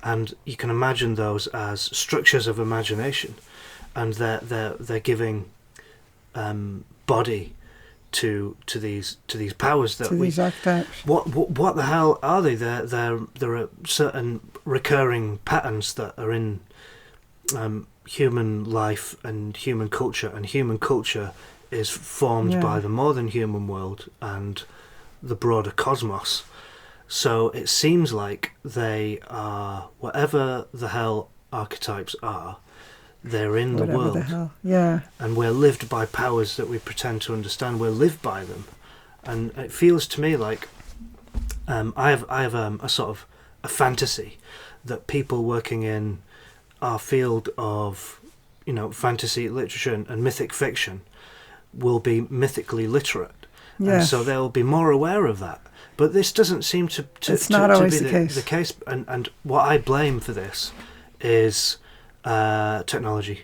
Speaker 2: and you can imagine those as structures of imagination, and they're giving body to these powers that
Speaker 1: these archetypes.
Speaker 2: What the hell are they? There are certain recurring patterns that are in human life and human culture is formed by the more than human world and the broader cosmos. So it seems like they are, whatever the hell archetypes are, they're in the world.
Speaker 1: The hell. Yeah.
Speaker 2: And we're lived by powers that we pretend to understand. We're lived by them. And it feels to me like I have a sort of a fantasy that people working in our field of fantasy literature and mythic fiction will be mythically literate. Yes. And so they'll be more aware of that. But this doesn't seem to
Speaker 1: it's not always
Speaker 2: be the case. And what I blame for this is technology.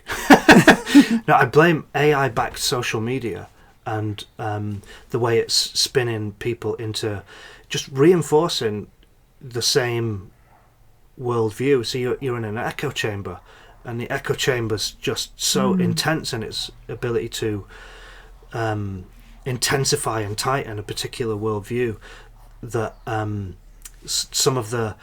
Speaker 2: No, I blame AI-backed social media and the way it's spinning people into just reinforcing the same worldview. So you're in an echo chamber, and the echo chamber's just so intense in its ability to intensify and tighten a particular worldview that some of the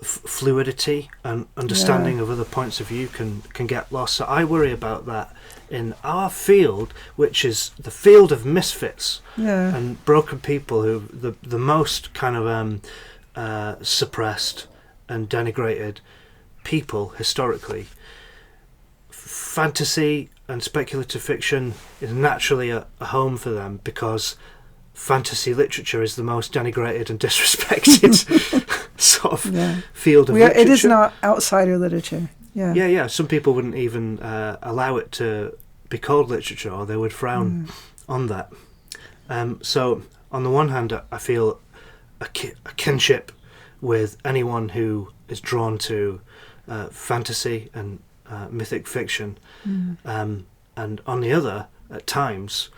Speaker 2: fluidity and understanding of other points of view can get lost. So I worry about that in our field, which is the field of misfits and broken people, who the most kind of suppressed and denigrated people historically. Fantasy and speculative fiction is naturally a home for them, because fantasy literature is the most denigrated and disrespected sort of field of literature.
Speaker 1: It is not outsider literature.
Speaker 2: Yeah. Some people wouldn't even allow it to be called literature, or they would frown on that. So on the one hand, I feel a kinship with anyone who is drawn to fantasy and mythic fiction, and on the other, at times,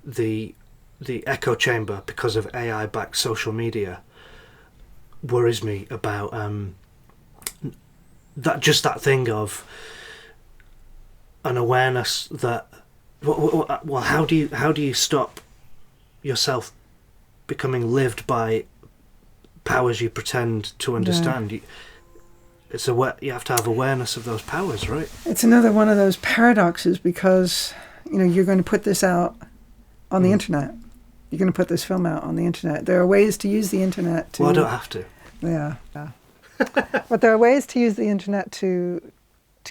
Speaker 2: the echo chamber, because of AI-backed social media, worries me about that thing of an awareness that well, how do you stop yourself becoming lived by powers you pretend to understand? You have to have awareness of those powers, right?
Speaker 1: It's another one of those paradoxes, because you're going to put this out on the internet. You're going to put this film out on the internet. There are ways to use the internet to...
Speaker 2: Well, I don't have to.
Speaker 1: Yeah. But there are ways to use the internet to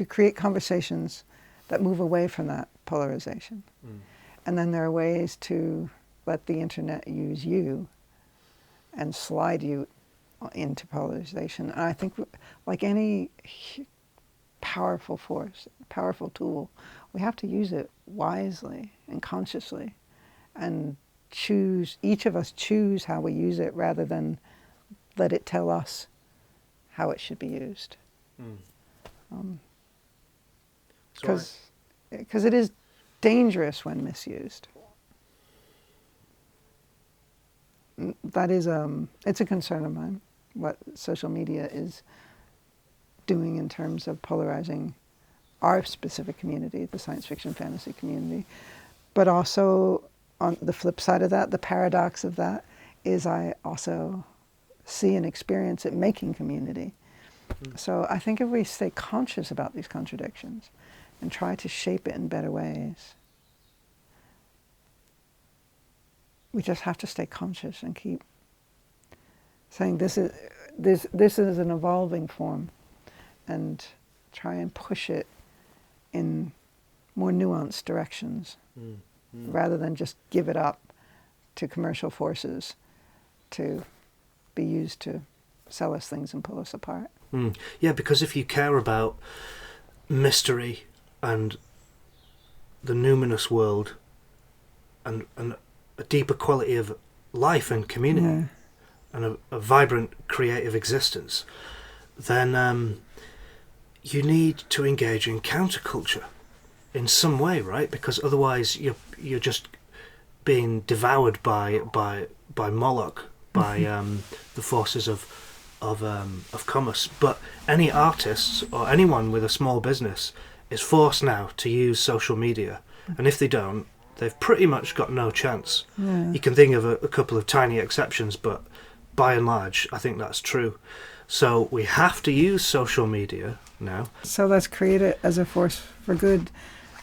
Speaker 1: create conversations that move away from that polarization. And then there are ways to let the internet use you and slide you into polarization. And I think, like any powerful force, powerful tool, we have to use it wisely and consciously, and each of us choose how we use it, rather than let it tell us how it should be used. Because it is dangerous when misused. That is it's a concern of mine, what social media is doing in terms of polarizing our specific community, the science fiction fantasy community. But also, on the flip side of that, the paradox of that is I also see and experience it making community. So I think if we stay conscious about these contradictions and try to shape it in better ways, we just have to stay conscious and keep saying this is an evolving form, and try and push it in more nuanced directions, rather than just give it up to commercial forces to be used to sell us things and pull us apart.
Speaker 2: Yeah, because if you care about mystery and the numinous world and a deeper quality of life and community and a vibrant creative existence, then you need to engage in counterculture in some way, right? Because otherwise you're just being devoured by Moloch, by the forces of commerce. But any artists or anyone with a small business is forced now to use social media, and if they don't, they've pretty much got no chance. You can think of a couple of tiny exceptions, but by and large, I think that's true. So we have to use social media now.
Speaker 1: So let's create it as a force for good,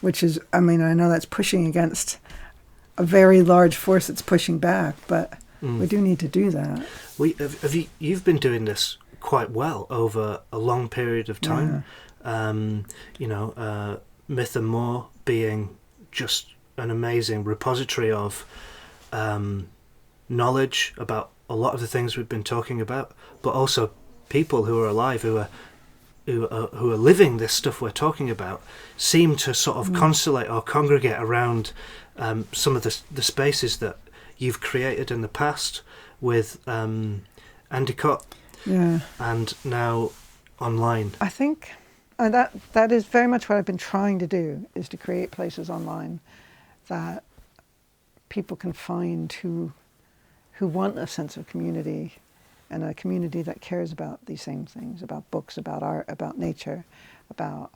Speaker 1: which is, I know that's pushing against a very large force that's pushing back, but we do need to do that.
Speaker 2: You've been doing this quite well over a long period of time. Myth and More being just an amazing repository of knowledge about a lot of the things we've been talking about, but also people who are alive, who are living this stuff we're talking about, seem to sort of constellate or congregate around some of the spaces that you've created in the past with Endicott, and now online.
Speaker 1: I think that is very much what I've been trying to do, is to create places online that people can find who want a sense of community, and a community that cares about these same things, about books, about art, about nature, about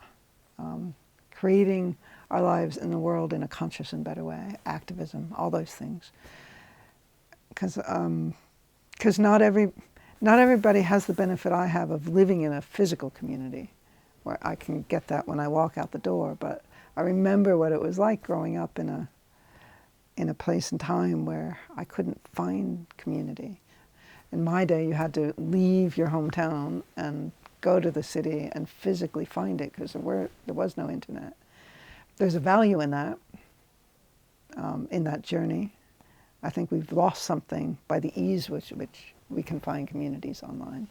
Speaker 1: creating our lives in the world in a conscious and better way, activism, all those things. Because not everybody has the benefit I have of living in a physical community where I can get that when I walk out the door. But I remember what it was like growing up in a place and time where I couldn't find community. In my day, you had to leave your hometown and go to the city and physically find it because there was no internet. There's a value in that journey. I think we've lost something by the ease with which we can find communities online.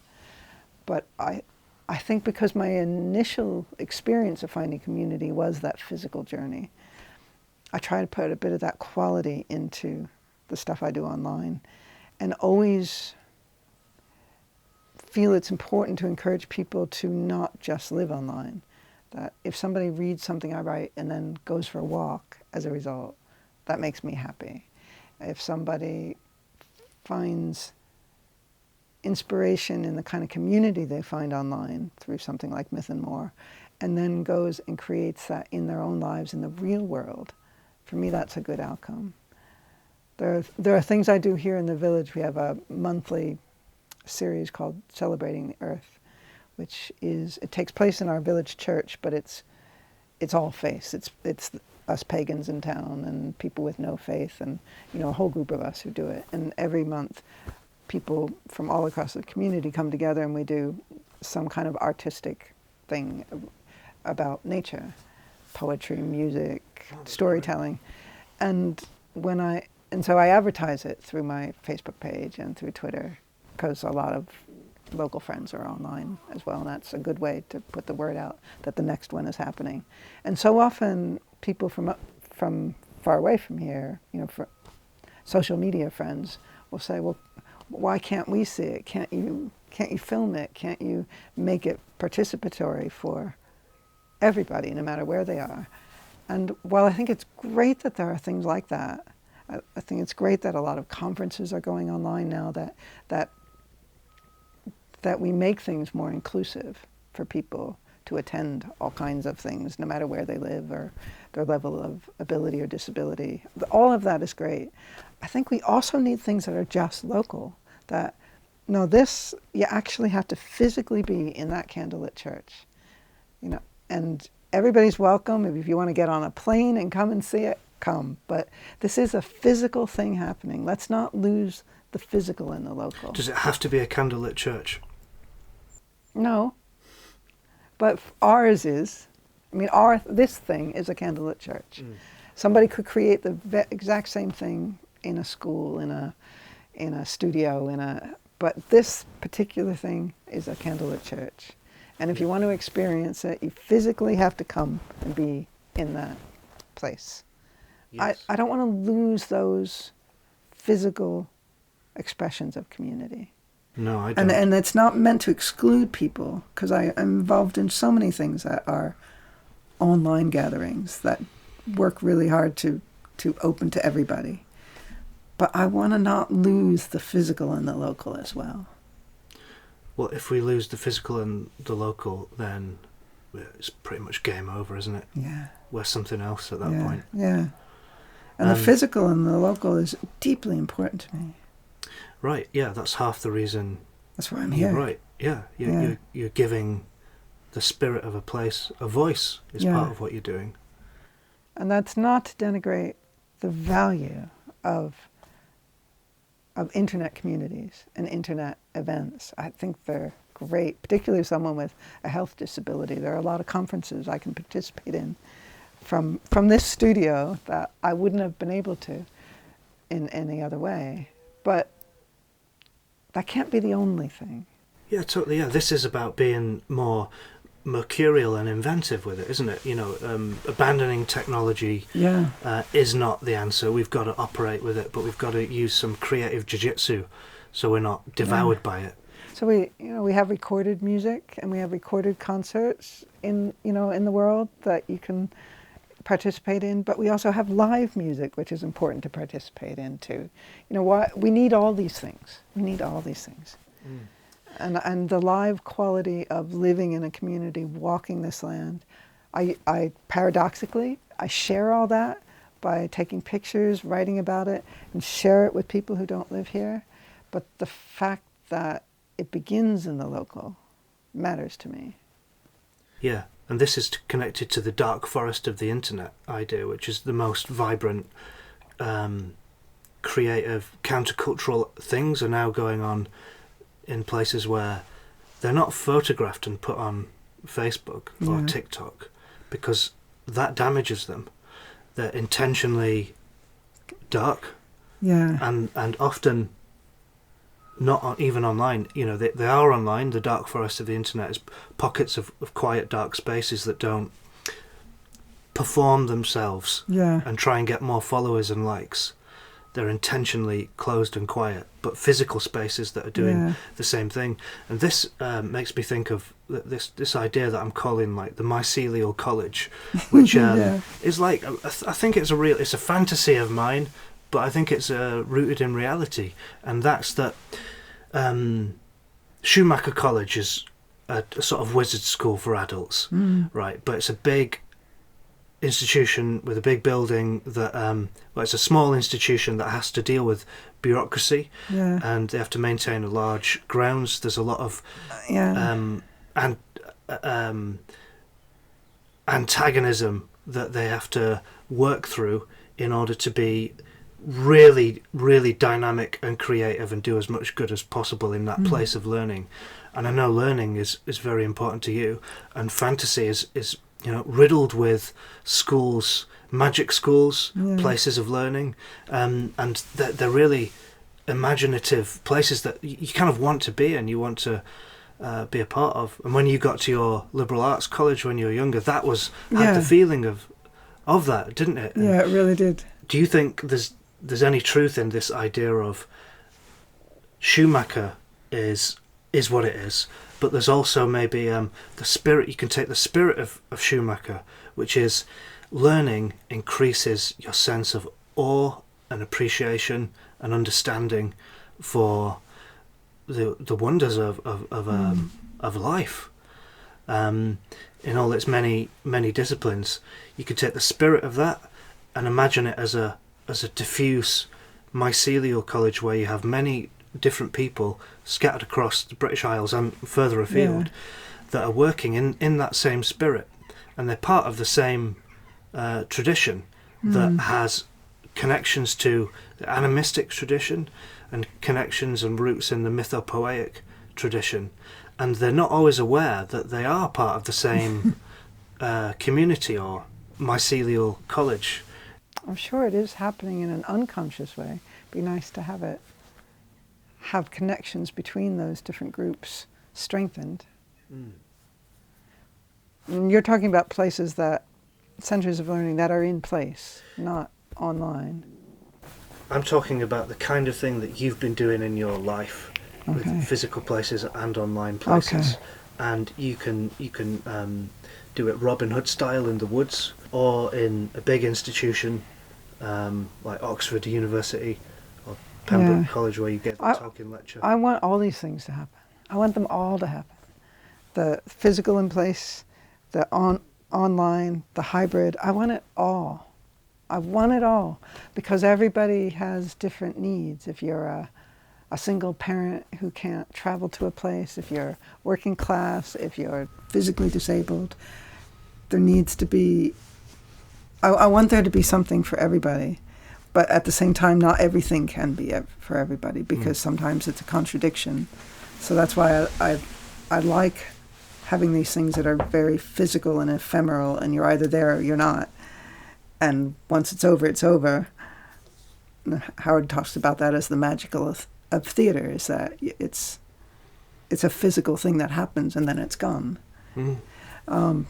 Speaker 1: But I think because my initial experience of finding community was that physical journey, I try to put a bit of that quality into the stuff I do online, and always feel it's important to encourage people to not just live online. That if somebody reads something I write and then goes for a walk as a result, that makes me happy. If somebody finds inspiration in the kind of community they find online through something like Myth and More, and then goes and creates that in their own lives in the real world, for me that's a good outcome. There are things I do here in the village. We have a monthly series called Celebrating the Earth, which it takes place in our village church, but it's all faith. It's us pagans in town and people with no faith, and a whole group of us who do it. And every month, people from all across the community come together and we do some kind of artistic thing about nature, poetry, music, storytelling. And so I advertise it through my Facebook page and through Twitter, because a lot of local friends are online as well, and that's a good way to put the word out that the next one is happening. And so often people from far away from here, for social media friends, will say, well, why can't we see it? Can't you film it? Can't you make it participatory for everybody, no matter where they are? And while I think it's great that there are things like that, I think it's great that a lot of conferences are going online now, that we make things more inclusive for people to attend all kinds of things, no matter where they live or their level of ability or disability. All of that is great. I think we also need things that are just local, that, no, this, you actually have to physically be in that candlelit church, and everybody's welcome. If you want to get on a plane and come and see it, come. But this is a physical thing happening. Let's not lose the physical and the local.
Speaker 2: Does it have to be a candlelit church?
Speaker 1: No. But ours is. This thing is a candlelit church. Mm. Somebody could create the exact same thing in a school, in a studio, but this particular thing is a candlelit church. And if you want to experience it, you physically have to come and be in that place. Yes. I don't want to lose those physical expressions of community.
Speaker 2: No, I don't.
Speaker 1: And it's not meant to exclude people, because I'm involved in so many things that are online gatherings that work really hard to open to everybody. But I want to not lose the physical and the local as well.
Speaker 2: Well, if we lose the physical and the local, then it's pretty much game over, isn't it?
Speaker 1: Yeah.
Speaker 2: We're something else at that point.
Speaker 1: Yeah. And the physical and the local is deeply important to me.
Speaker 2: Right, yeah, that's half the reason.
Speaker 1: That's why I'm here.
Speaker 2: Right, yeah. You're giving the spirit of a place a voice is part of what you're doing.
Speaker 1: And that's not to denigrate the value of internet communities and internet events. I think they're great, particularly someone with a health disability. There are a lot of conferences I can participate in from this studio that I wouldn't have been able to in any other way. But that can't be the only thing.
Speaker 2: Yeah, totally. Yeah, this is about being more mercurial and inventive with it, isn't it? Abandoning technology is not the answer. We've got to operate with it, but we've got to use some creative jiu-jitsu so we're not devoured by it.
Speaker 1: So we have recorded music and we have recorded concerts in the world that you can participate in, but we also have live music, which is important to participate in too. Why we need all these things. We need all these things. And the live quality of living in a community, walking this land, I paradoxically, I share all that by taking pictures, writing about it, and share it with people who don't live here. But the fact that it begins in the local matters to me.
Speaker 2: Yeah, and this is connected to the dark forest of the internet idea, which is the most vibrant, creative, countercultural things are now going on in places where they're not photographed and put on Facebook or TikTok, because that damages them. They're intentionally dark, and often not even online. They are online. The dark forest of the internet is pockets of quiet, dark spaces that don't perform themselves and try and get more followers and likes. They're intentionally closed and quiet, but physical spaces that are doing the same thing. And this makes me think of this idea that I'm calling like the mycelial college, which is like, I think it's a fantasy of mine, but I think it's rooted in reality. And that's that Schumacher College is a sort of wizard school for adults, right? But it's a big institution with a big building that it's a small institution that has to deal with bureaucracy, and they have to maintain a large grounds. There's a lot of antagonism that they have to work through in order to be really, really dynamic and creative and do as much good as possible in that place of learning. And I know learning is very important to you, and fantasy is riddled with schools, magic schools, places of learning, and they're really imaginative places that you kind of want to be in, you want to be a part of. And when you got to your liberal arts college when you were younger, that had the feeling of that, didn't it?
Speaker 1: Yeah, it really did.
Speaker 2: Do you think there's any truth in this idea of Schumacher is what it is, but there's also maybe the spirit? You can take the spirit of Schumacher, which is learning increases your sense of awe and appreciation and understanding for the wonders of life, in all its many disciplines. You could take the spirit of that and imagine it as a diffuse mycelial college where you have many different people scattered across the British Isles and further afield that are working in that same spirit, and they're part of the same tradition that has connections to the animistic tradition and connections and roots in the mythopoeic tradition, and they're not always aware that they are part of the same community or mycelial college.
Speaker 1: I'm sure it is happening in an unconscious way. It'd be nice to have connections between those different groups strengthened. And you're talking about places centers of learning that are in place, not online.
Speaker 2: I'm talking about the kind of thing that you've been doing in your life with physical places and online places. And you can do it Robin Hood style in the woods, or in a big institution like Oxford University or Pembroke College, where you get the talking lecture. I
Speaker 1: want all these things to happen. I want them all to happen. The physical in place, the online, the hybrid. I want it all. I want it all, because everybody has different needs. If you're a single parent who can't travel to a place, if you're working class, if you're physically disabled, there needs to be, I want there to be something for everybody, but at the same time, not everything can be for everybody, because sometimes it's a contradiction. So that's why I like having these things that are very physical and ephemeral, and you're either there or you're not. And once it's over, it's over. Howard talks about that as the magical of theater, is that it's a physical thing that happens and then it's gone.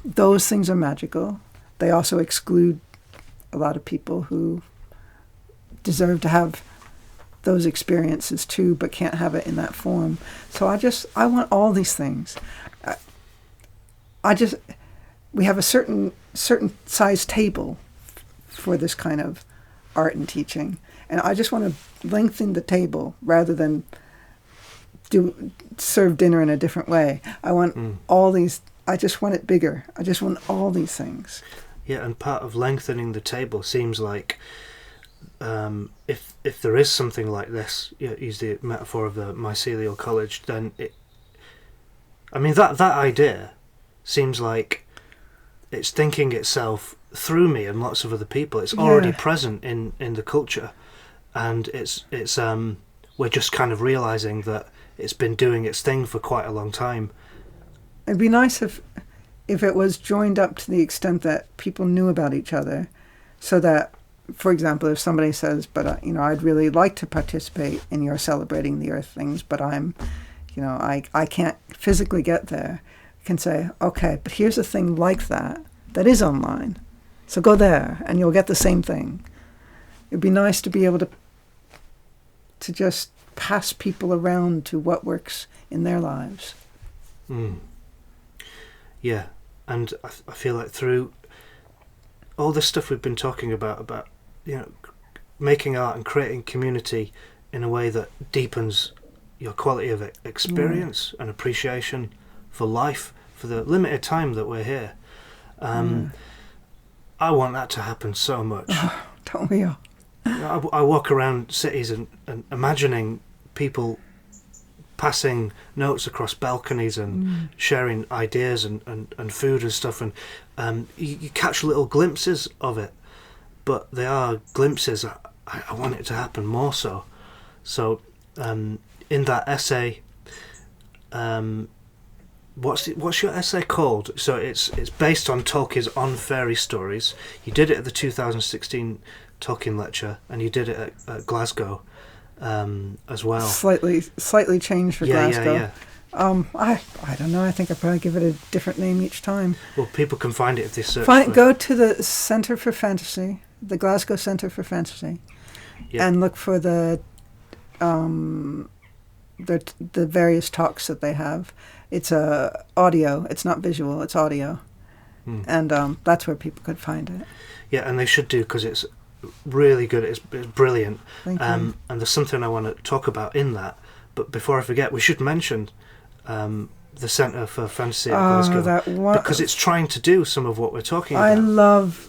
Speaker 1: Those things are magical. They also exclude a lot of people who deserve to have those experiences too, but can't have it in that form. So I want all these things. We have a certain size table for this kind of art and teaching. And I just want to lengthen the table rather than serve dinner in a different way. I want all these, I just want it bigger. I just want all these things.
Speaker 2: Yeah, and part of lengthening the table seems like if there is something like this, use the metaphor of the mycelial college, then that idea seems like it's thinking itself through me and lots of other people. It's already present in the culture, and it's we're just kind of realizing that it's been doing its thing for quite a long time.
Speaker 1: It'd be nice if it was joined up to the extent that people knew about each other, so that, for example, if somebody says, but I'd really like to participate in your celebrating the earth things, but I'm, I can't physically get there, I can say, okay, but here's a thing like that is online. So go there and you'll get the same thing. It'd be nice to be able to just pass people around to what works in their lives.
Speaker 2: Yeah, and I feel like through all this stuff we've been talking about making art and creating community in a way that deepens your quality of experience and appreciation for life, for the limited time that we're here. I want that to happen so much.
Speaker 1: Oh, don't we all?
Speaker 2: I walk around cities and imagining people passing notes across balconies and sharing ideas and food and stuff, and you catch little glimpses of it, but they are glimpses. I want it to happen more so. So in that essay, what's your essay called? So it's based on Tolkien's On Faery stories. You did it at the 2016 Tolkien lecture, and you did it at Glasgow as well. Slightly changed for Glasgow.
Speaker 1: Yeah. I don't know. I think I'd probably give it a different name each time.
Speaker 2: Well, people can find it if they search.
Speaker 1: Go to the Centre for Fantasy, the Glasgow Centre for Fantasy, and look for the various talks that they have. It's audio. It's not visual. It's audio, and that's where people could find it.
Speaker 2: Yeah, and they should do, because it's really good. It's brilliant.
Speaker 1: Thank you.
Speaker 2: And there's something I want to talk about in that. But before I forget, we should mention the Centre for Fantasy at Glasgow, because it's trying to do some of what we're talking about.
Speaker 1: I love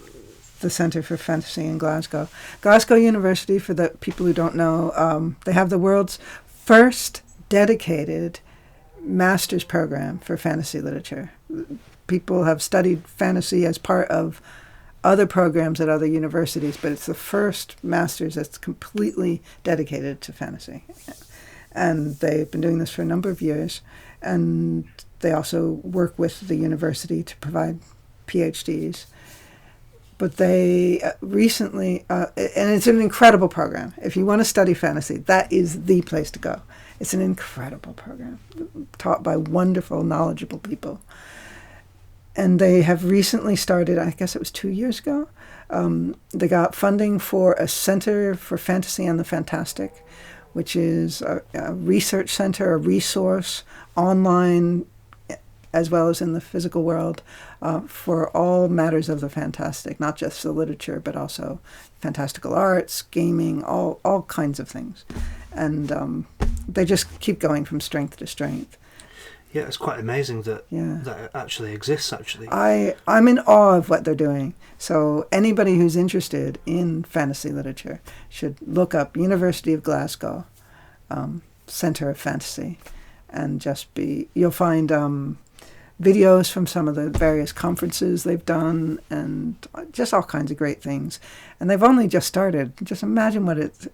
Speaker 1: the Centre for Fantasy in Glasgow. Glasgow University, for the people who don't know, they have the world's first dedicated master's program for fantasy literature. People have studied fantasy as part of other programs at other universities, but it's the first master's that's completely dedicated to fantasy. And they've been doing this for a number of years, and they also work with the university to provide PhDs. But they recently, and it's an incredible program. If you want to study fantasy, that is the place to go. It's an incredible program, taught by wonderful, knowledgeable people. And they have recently started, I guess it was 2 years ago, they got funding for a Center for Fantasy and the Fantastic, which is a research center, a resource online, as well as in the physical world, for all matters of the fantastic, not just the literature, but also fantastical arts, gaming, all kinds of things. And they just keep going from strength to strength.
Speaker 2: Yeah, it's quite amazing that it actually exists, actually.
Speaker 1: I'm in awe of what they're doing. So anybody who's interested in fantasy literature should look up University of Glasgow, Centre of Fantasy, and you'll find videos from some of the various conferences they've done, and just all kinds of great things. And they've only just started. Just imagine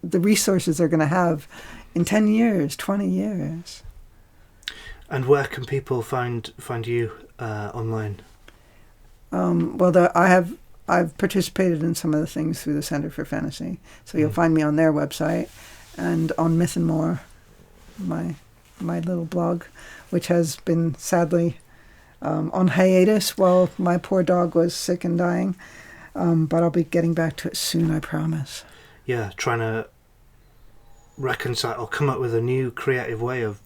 Speaker 1: the resources they're going to have in 10 years, 20 years.
Speaker 2: And where can people find you online?
Speaker 1: I've participated in some of the things through the Centre for Fantasy, so you'll find me on their website and on Myth and More, my little blog, which has been sadly on hiatus while my poor dog was sick and dying, but I'll be getting back to it soon, I promise.
Speaker 2: Yeah, trying to reconcile or come up with a new creative way of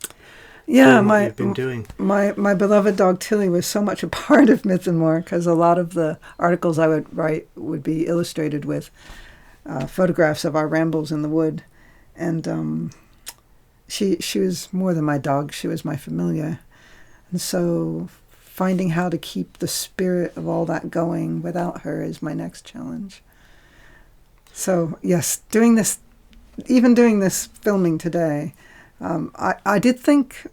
Speaker 1: Yeah,
Speaker 2: what you've been doing.
Speaker 1: My beloved dog Tilly was so much a part of Myth and More, because a lot of the articles I would write would be illustrated with photographs of our rambles in the wood. And she was more than my dog, she was my familiar. And so finding how to keep the spirit of all that going without her is my next challenge. So yes, doing this filming today, I did think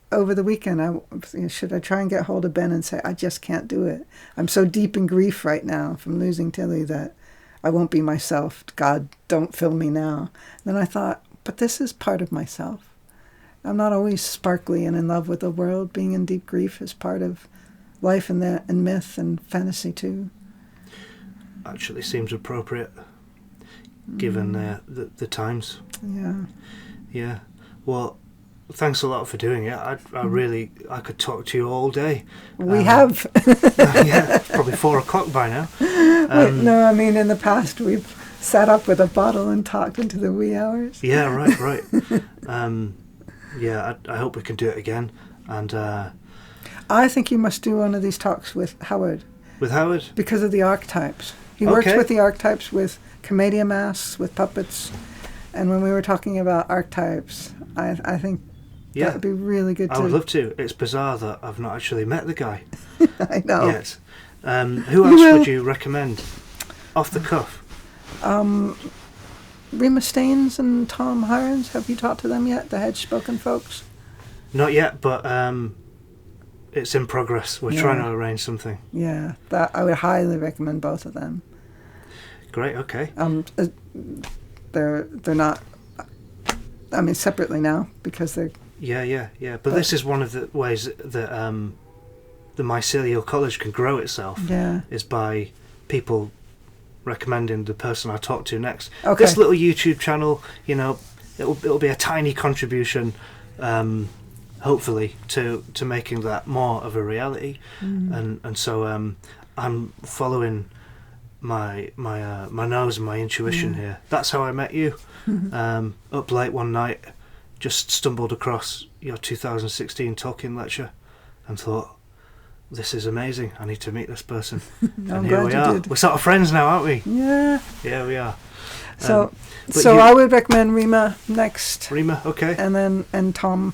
Speaker 1: over the weekend, should I try and get hold of Ben and say, I just can't do it. I'm so deep in grief right now from losing Tilly that I won't be myself. God, don't film me now. Then I thought, but this is part of myself. I'm not always sparkly and in love with the world. Being in deep grief is part of life and myth and fantasy too.
Speaker 2: Actually seems appropriate, given the times.
Speaker 1: Yeah.
Speaker 2: Yeah. Well, thanks a lot for doing it. I could talk to you all day.
Speaker 1: We have.
Speaker 2: Yeah, probably 4 o'clock by now.
Speaker 1: Wait, no, I mean in the past we've sat up with a bottle and talked into the wee hours.
Speaker 2: Yeah, right. Yeah, I hope we can do it again. And
Speaker 1: I think you must do one of these talks with Howard.
Speaker 2: With Howard?
Speaker 1: Because of the archetypes. He works with the archetypes, with commedia masks, with puppets. And when we were talking about archetypes, I think that would be really good
Speaker 2: I would love to. It's bizarre that I've not actually met the guy.
Speaker 1: I know.
Speaker 2: Yet. Who else would you recommend? Off the cuff.
Speaker 1: Rima Staines and Tom Hirons, have you talked to them yet, the Hedge-spoken folks?
Speaker 2: Not yet, but it's in progress. We're trying to arrange something.
Speaker 1: Yeah, that I would highly recommend both of them.
Speaker 2: Great, okay.
Speaker 1: They're not, I mean, separately now, because they're...
Speaker 2: Yeah. But this is one of the ways that the mycelial college can grow itself, is by people recommending the person I talk to next. Okay. This little YouTube channel, it'll be a tiny contribution, hopefully, to making that more of a reality. And so I'm following my nose and my intuition here. That's how I met you. Up late one night, just stumbled across your 2016 talking lecture and thought, this is amazing, I need to meet this person. And here we are. We're sort of friends now, aren't we?
Speaker 1: Yeah
Speaker 2: we are.
Speaker 1: So I would recommend Rima next.
Speaker 2: Rima, okay.
Speaker 1: And Tom,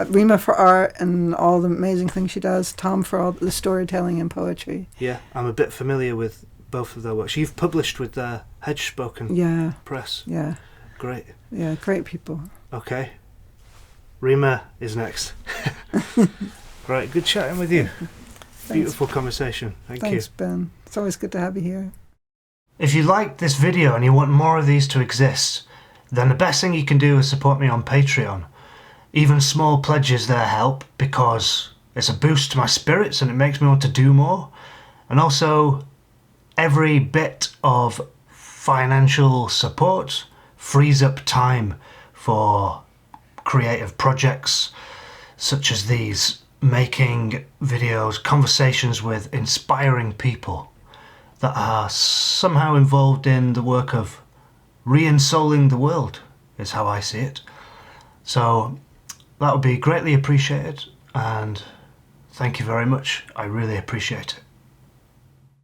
Speaker 1: Rima for art and all the amazing things she does, Tom for all the storytelling and poetry.
Speaker 2: Yeah, I'm a bit familiar with both of their works. You've published with the Hedge-spoken Press. Yeah. Great.
Speaker 1: Yeah, great people.
Speaker 2: Okay. Rima is next. Right, good chatting with you. Beautiful conversation. Thanks,
Speaker 1: you. Thanks, Ben. It's always good to have you here.
Speaker 2: If you liked this video and you want more of these to exist, then the best thing you can do is support me on Patreon. Even small pledges there help, because it's a boost to my spirits and it makes me want to do more. And also, every bit of financial support frees up time for creative projects such as these, making videos, conversations with inspiring people that are somehow involved in the work of re-ensouling the world, is how I see it. So that would be greatly appreciated, and thank you very much. I really appreciate it.